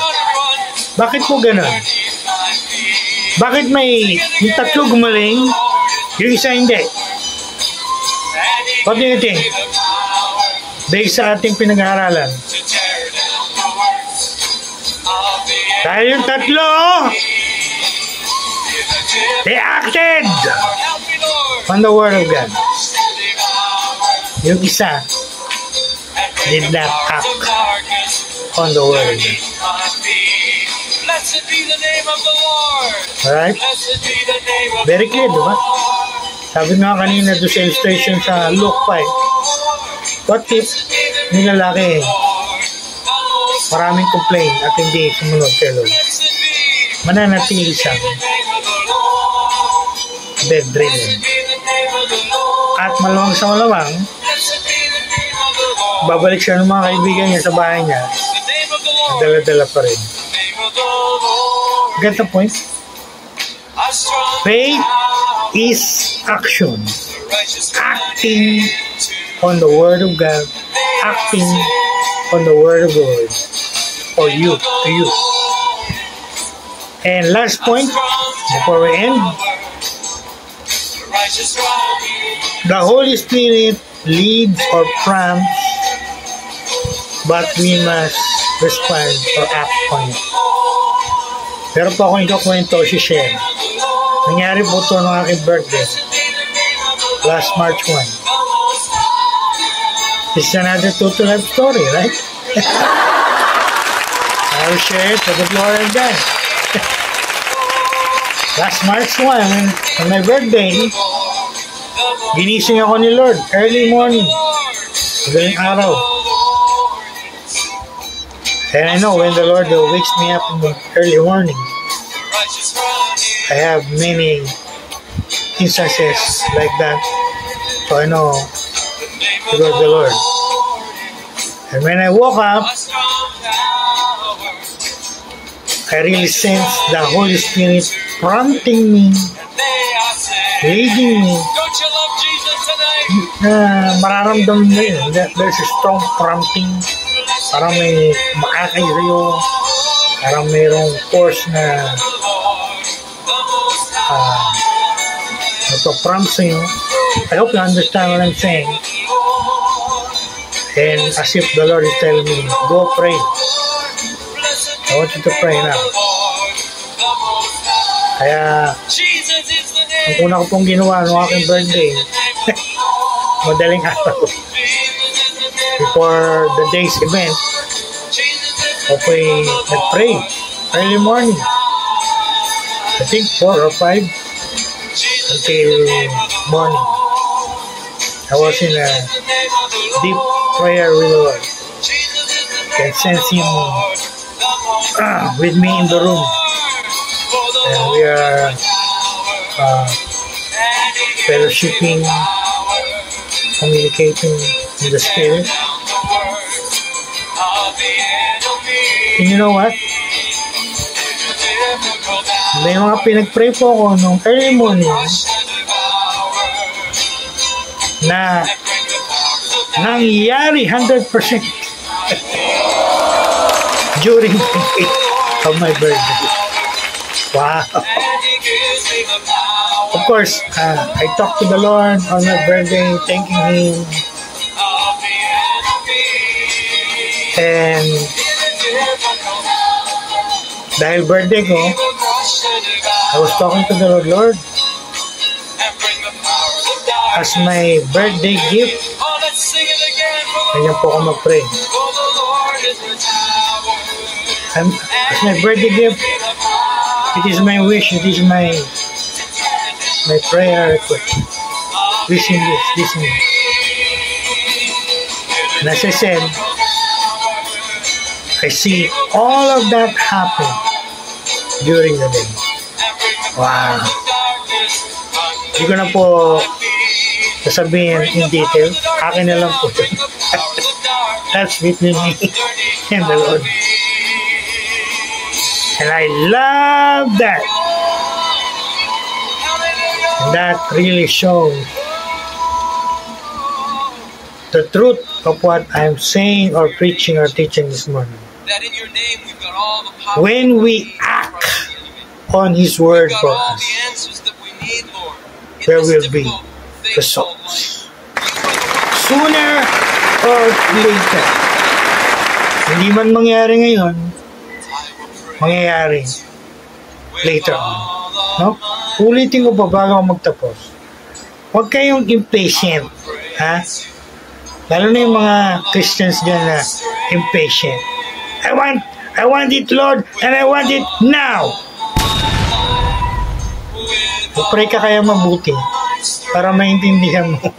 Speaker 1: Bakit po ganun? Bakit may yung tatlo gumaling, yung isa hindi? What do you think? Based sa ating pinag-aaralan. Dahil yung tatlo, they acted on the Word of God. Yung isa did not act on the Word of God. Alright? Very clear, diba? Sabi nga kanina doon sa illustration sa Luke 5, what if nilalaki maraming complaint at hindi sumunod kay Lord? Mananatili siya bedridden. At malamang sa malamang, babalik siya ng mga kaibigan niya sa bahay niya, dala-dala pa rin. Get the point? Faith is action. acting on the Word of God, acting on the Word of God for you, to you. And last point, before we end, the Holy Spirit leads or prompts, but we must respond or act on it. Pero po akong ikakwento o share. Nangyari po ito ng aking birthday. Last March 1. This is another total life story, right? I will share it for the glory of God. Last March 1, on my birthday, ginising ako ni Lord, early morning, madaling araw. And I know when the Lord wakes me up in the early morning, I have many instances like that. So I know it was the Lord. And when I woke up, I really sense the Holy Spirit prompting me, leading me. Mararamdaman mo yun. There's a strong prompting. Parang may maakay sa'yo. Parang mayroong force na prompt sa'yo. I hope you understand what I'm saying. And as if the Lord is telling me, go pray. I want you to pray now. Kaya, ang una ko pong ginawa ng aking birthday, madaling araw, before the day's event, okay, nag-pray, early morning. I think 4 or 5 until morning. I was in a deep prayer with the Lord. I can sense Him with me in the room. And we are fellowshipping, communicating in the Spirit. And you know what? May mga pinag-pray po ako nung early morning na nangyari 100% during the day of my birthday. Wow! Of course, I talked to the Lord on my birthday, thanking Him. And dahil birthday ko, I was talking to the Lord, Lord, as my birthday gift, ganyan po ako mag-pray. As my birthday gift, it is my wish, it is my prayer request. Wishing this. And as I said, I see all of that happen during the day. Wow! Hindi ko na po sasabihin in detail. Akin na lang po. That's between me and the Lord. And I love that. And that really shows the truth of what I'm saying or preaching or teaching this morning. When we act on His Word for us, there will be results. Sooner or later. Hindi man mangyari ngayon, mangyayari later on. No? Ulitin ko pa bago ako magtapos. Huwag kayong impatient. Ha? Lalo na yung mga Christians dyan na impatient. I want it, Lord, and I want it now. Pray ka kaya mabuti para maintindihan mo.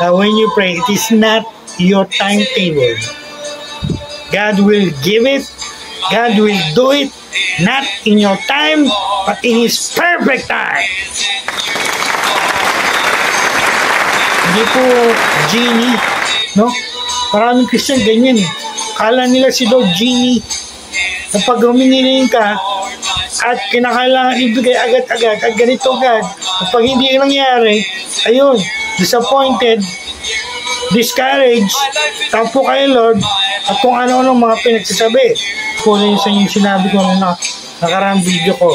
Speaker 1: Now when you pray, it is not your timetable. God will give it. God will do it. Not in your time, but in His perfect time. Hindi po genie, no? Maraming Christian ganyan eh. Kala nila si Lord genie. Kapag huminilin ka at kinakailangan ibigay agad-agad at ganito agad, Kapag hindi nangyari, ayun, disappointed, discouraged, tampo kayo, Lord, at kung ano-ano mga pinagsasabi. Kung sa inyo sinabi ko na nakaraang video ko,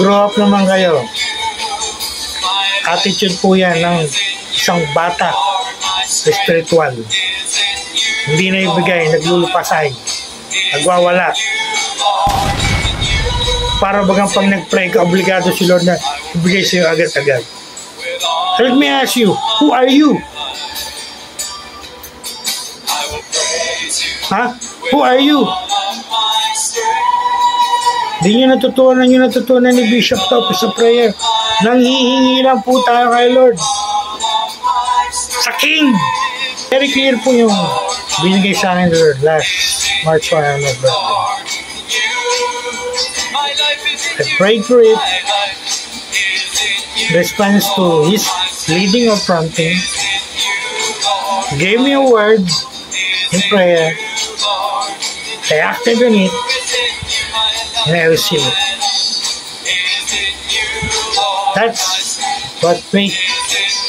Speaker 1: grow up naman kayo. Attitude po yan ng isang bata spiritual. Hindi na ibigay, naglulupasay, nagwawala. Para bagang pag nag-pray ka, obligado si Lord na ibigay sa'yo agad-agad. Let me ask you, who are you? Ha? Who are you? Hindi nyo natutunan ni Bishop Top sa prayer. Nanghihingi lang po tayo kay Lord. Sa King! Very clear po yung binigay sa akin Lord last March 1 on my birthday. I prayed for it. Response to his leading or prompting. Gave me a word in prayer. I acted on it. And I received it. That's what faith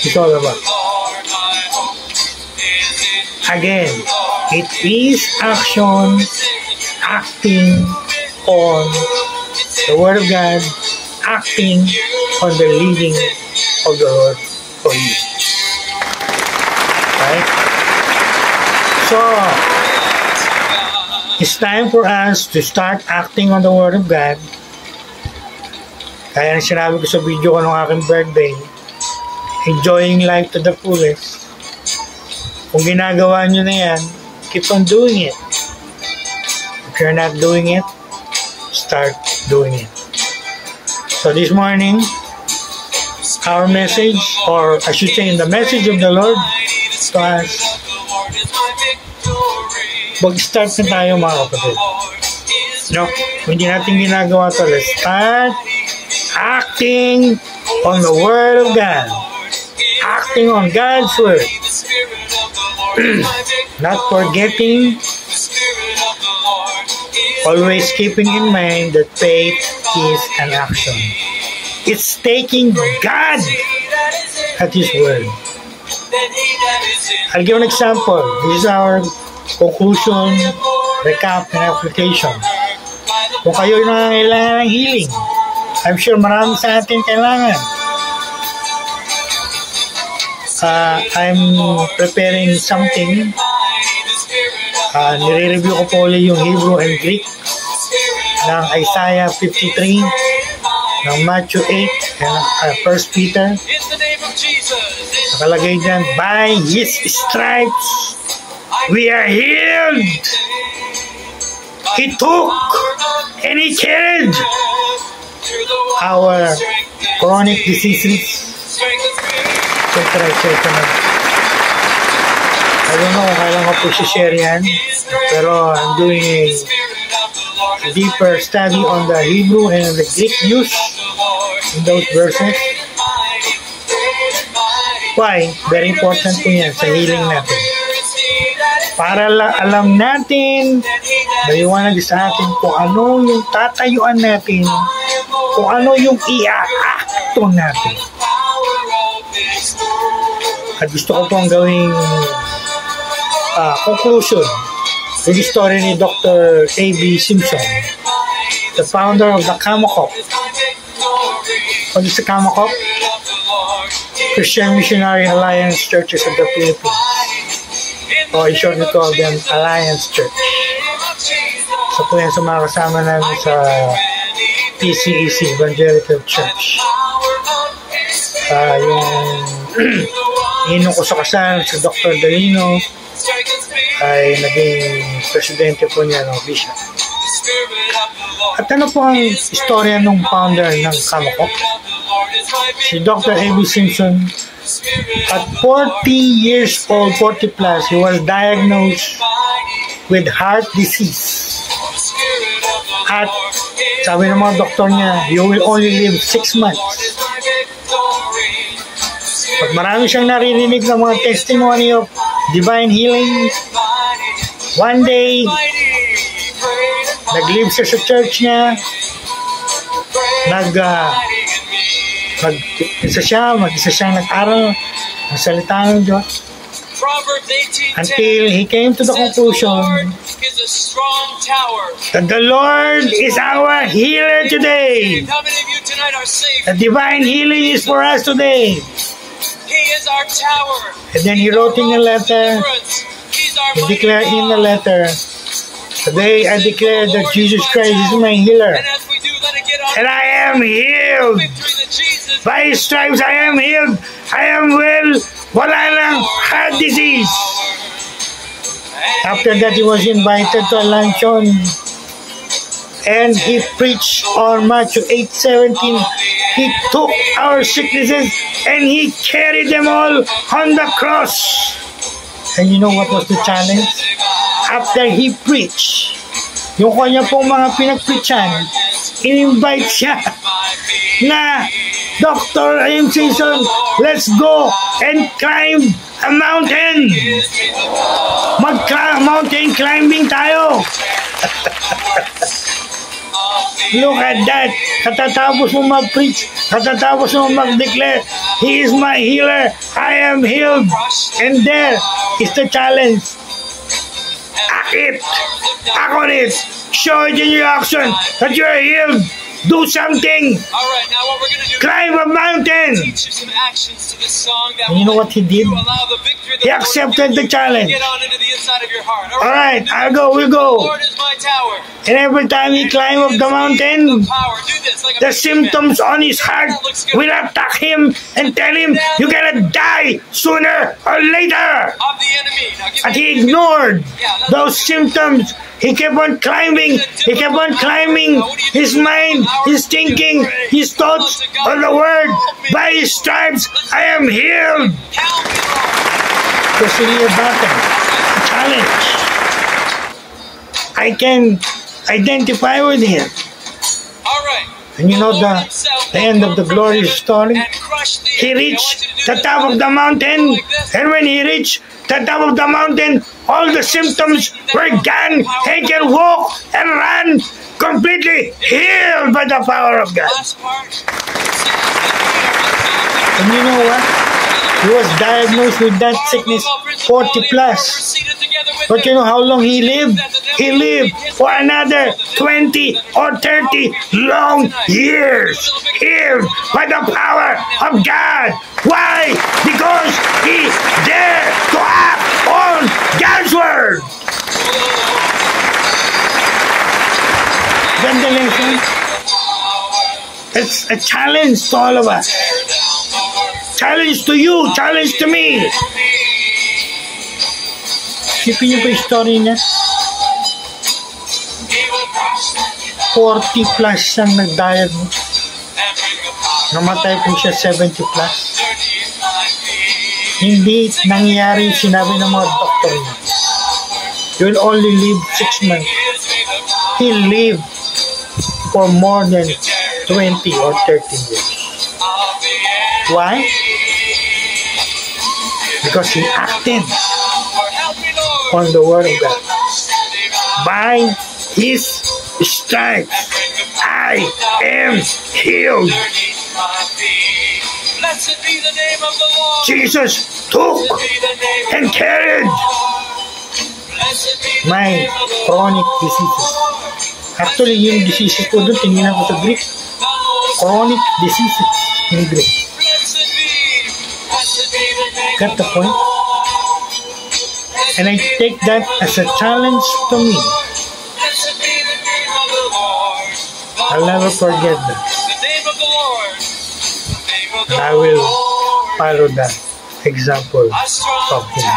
Speaker 1: is all about. Again, it is action, acting on the Word of God, acting on the leading of the Lord for you. Right? So, it's time for us to start acting on the Word of God. Kaya na sinabi ko sa video ko ng aking birthday, enjoying life to the fullest. Kung ginagawa nyo na yan, keep on doing it. If you're not doing it, start doing it. So this morning, our message, or I should say in the message of the Lord to us, mag-start na tayo mga kapatid. No, hindi natin ginagawa ito. Let's start acting on the Word of God. Acting on God's Word. Not forgetting, always keeping in mind that faith is an action. It's taking God at His Word. I'll give an example. This is our conclusion, recap, and application. Kung kayo nangangailangan ng healing, I'm sure marami sa atin kailangan. I'm preparing something. Nire-review ko po ulit yung Hebrew and Greek ng Isaiah 53, ng Matthew 8, and 1 Peter. Nakalagay dyan, by His stripes we are healed. He took and He carried our chronic diseases, etc. I don't know kung kailan ko po share yan, pero I'm doing a deeper study on the Hebrew and the Greek use in those verses. Why? Very important po yan sa healing natin. Para alam natin, maliwanag sa atin kung ano yung tatayuan natin, kung ano yung i-aakto natin. At gusto ko pong gawing conclusion with the story ni Dr. A.B. Simpson, the founder of the Kamakop. What is the Kamakop? Christian Missionary Alliance Churches of the Philippines. Or in short, we call them Alliance Church. So po yan sa mga kasama namin sa PCEC, Evangelical Church. Yung inong ko sa kasal, si Dr. Dalino, ay naging presidente po niya ng Bishop. At ano po ang istorya ng founder ng Kamakop? Si Dr. A.B. Simpson, at 40 years old, 40 plus, he was diagnosed with heart disease. At sabi ng mga doktor niya, you will only live 6 months. Pag marami siyang naririnig ng mga testimony of divine healing, one day, nag-live siya sa church niya, mag-isa siyang nag-aral ng salita ng Diyos.
Speaker 2: Proverbs 18:10.
Speaker 1: Until he came to the
Speaker 2: says,
Speaker 1: conclusion
Speaker 2: "The Lord is a strong tower."
Speaker 1: that the Lord is our healer today.
Speaker 2: How many of you tonight are safe?
Speaker 1: The divine healing is for us today.
Speaker 2: He is our tower.
Speaker 1: And then he wrote in a letter,
Speaker 2: He's our
Speaker 1: he
Speaker 2: mighty
Speaker 1: declared in the
Speaker 2: God.
Speaker 1: letter, today I declare that Jesus Christ is my healer.
Speaker 2: And as we do, let it get on
Speaker 1: And I am healed.
Speaker 2: victory that Jesus
Speaker 1: By His stripes I am healed. I am well. Wala nang heart disease. After that, he was invited to a luncheon. And he preached on Matthew 8:17. He took our sicknesses and he carried them all on the cross. And you know what was the challenge? After he preached, yung kanya pong mga pinagpreachan, in-invite siya na, Dr. Ayun Season, let's go and climb a mountain. Mountain climbing tayo. Look at that. Katatapos mo mag-preach, katatapos mo mag-declare, He is my healer, I am healed. And there is the challenge. Act it. Act on it. Show it in your action that you are healed. Do something.
Speaker 2: All right, now what we're going to do
Speaker 1: Climb a mountain.
Speaker 2: teach you some actions to this song that
Speaker 1: And you know what he did?
Speaker 2: you allow the victory that
Speaker 1: He
Speaker 2: the Lord
Speaker 1: accepted
Speaker 2: gives
Speaker 1: the
Speaker 2: you
Speaker 1: challenge.
Speaker 2: to get on into the inside of your heart.
Speaker 1: All right, I'll go. We'll
Speaker 2: The
Speaker 1: go.
Speaker 2: Lord is my tower.
Speaker 1: And every time he climbed up the mountain,
Speaker 2: The power. Do this like a
Speaker 1: the
Speaker 2: big
Speaker 1: symptoms on his heart will attack him and tell him, you're gonna die sooner or later.
Speaker 2: of the enemy. Now give
Speaker 1: But
Speaker 2: me
Speaker 1: he ignored those symptoms. He kept on climbing. He kept on climbing. His mind, his thinking, his thoughts on the word. By His stripes, I am healed.
Speaker 2: help me, Lord.
Speaker 1: It's really a battle, a challenge. I can identify with him.
Speaker 2: All right.
Speaker 1: And you know the end of the glorious story?
Speaker 2: And crush the
Speaker 1: He
Speaker 2: enemy. I
Speaker 1: reached
Speaker 2: want you to do
Speaker 1: the
Speaker 2: this.
Speaker 1: top of the mountain, and when he reached the top of the mountain, all the symptoms were gone. He can walk and run, completely healed by the power of God.
Speaker 2: Last part.
Speaker 1: And you know what? He was diagnosed with that sickness 40 plus. But you know how long he lived? He lived for another 20 or 30 long years. Healed by the power of God. Why? Because he dared to act on God's word. Then the lesson. It's a challenge to all of us. Challenge to you, challenge to me. Isipin niyo pa yung story niya. 40 plus siyang nag-diagnose. Namatay po siya 70 plus. Hindi nangyari yung sinabi ng mga doktor niya. You will only live 6 months. He lived for more than 20 or 30 years. Why? Because he acted on the word of God. By His stripes, I am healed.
Speaker 2: Blessed be the name of the Lord.
Speaker 1: Jesus took and carried my chronic diseases. Actually, yung diseases ko doon, tingnan ko sa Greek. Chronic diseases in Greek. Got the point? And I take that as a challenge to me. I'll never forget that. I will follow that example of him.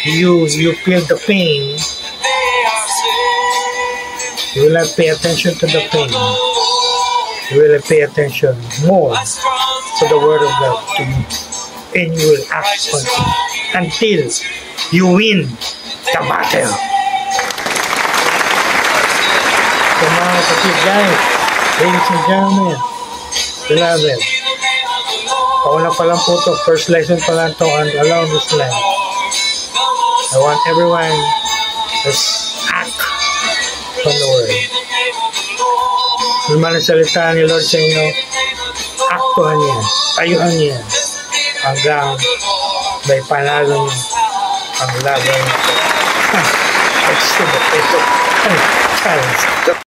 Speaker 1: You feel the pain. You will not pay attention to the pain. You will pay attention more to the word of God to you. And you will act on it until you win the battle. So mga kapatid, guys, ladies and gentlemen, beloved, pauna pa lang po ito, first lesson pa lang ito along this line. I want everyone to act on the word. Kung man ang salita ni Lord sa inyo, aktuhan niya, tayuan niya, hanggang may panalo niyo ang laban niyo. Let's see the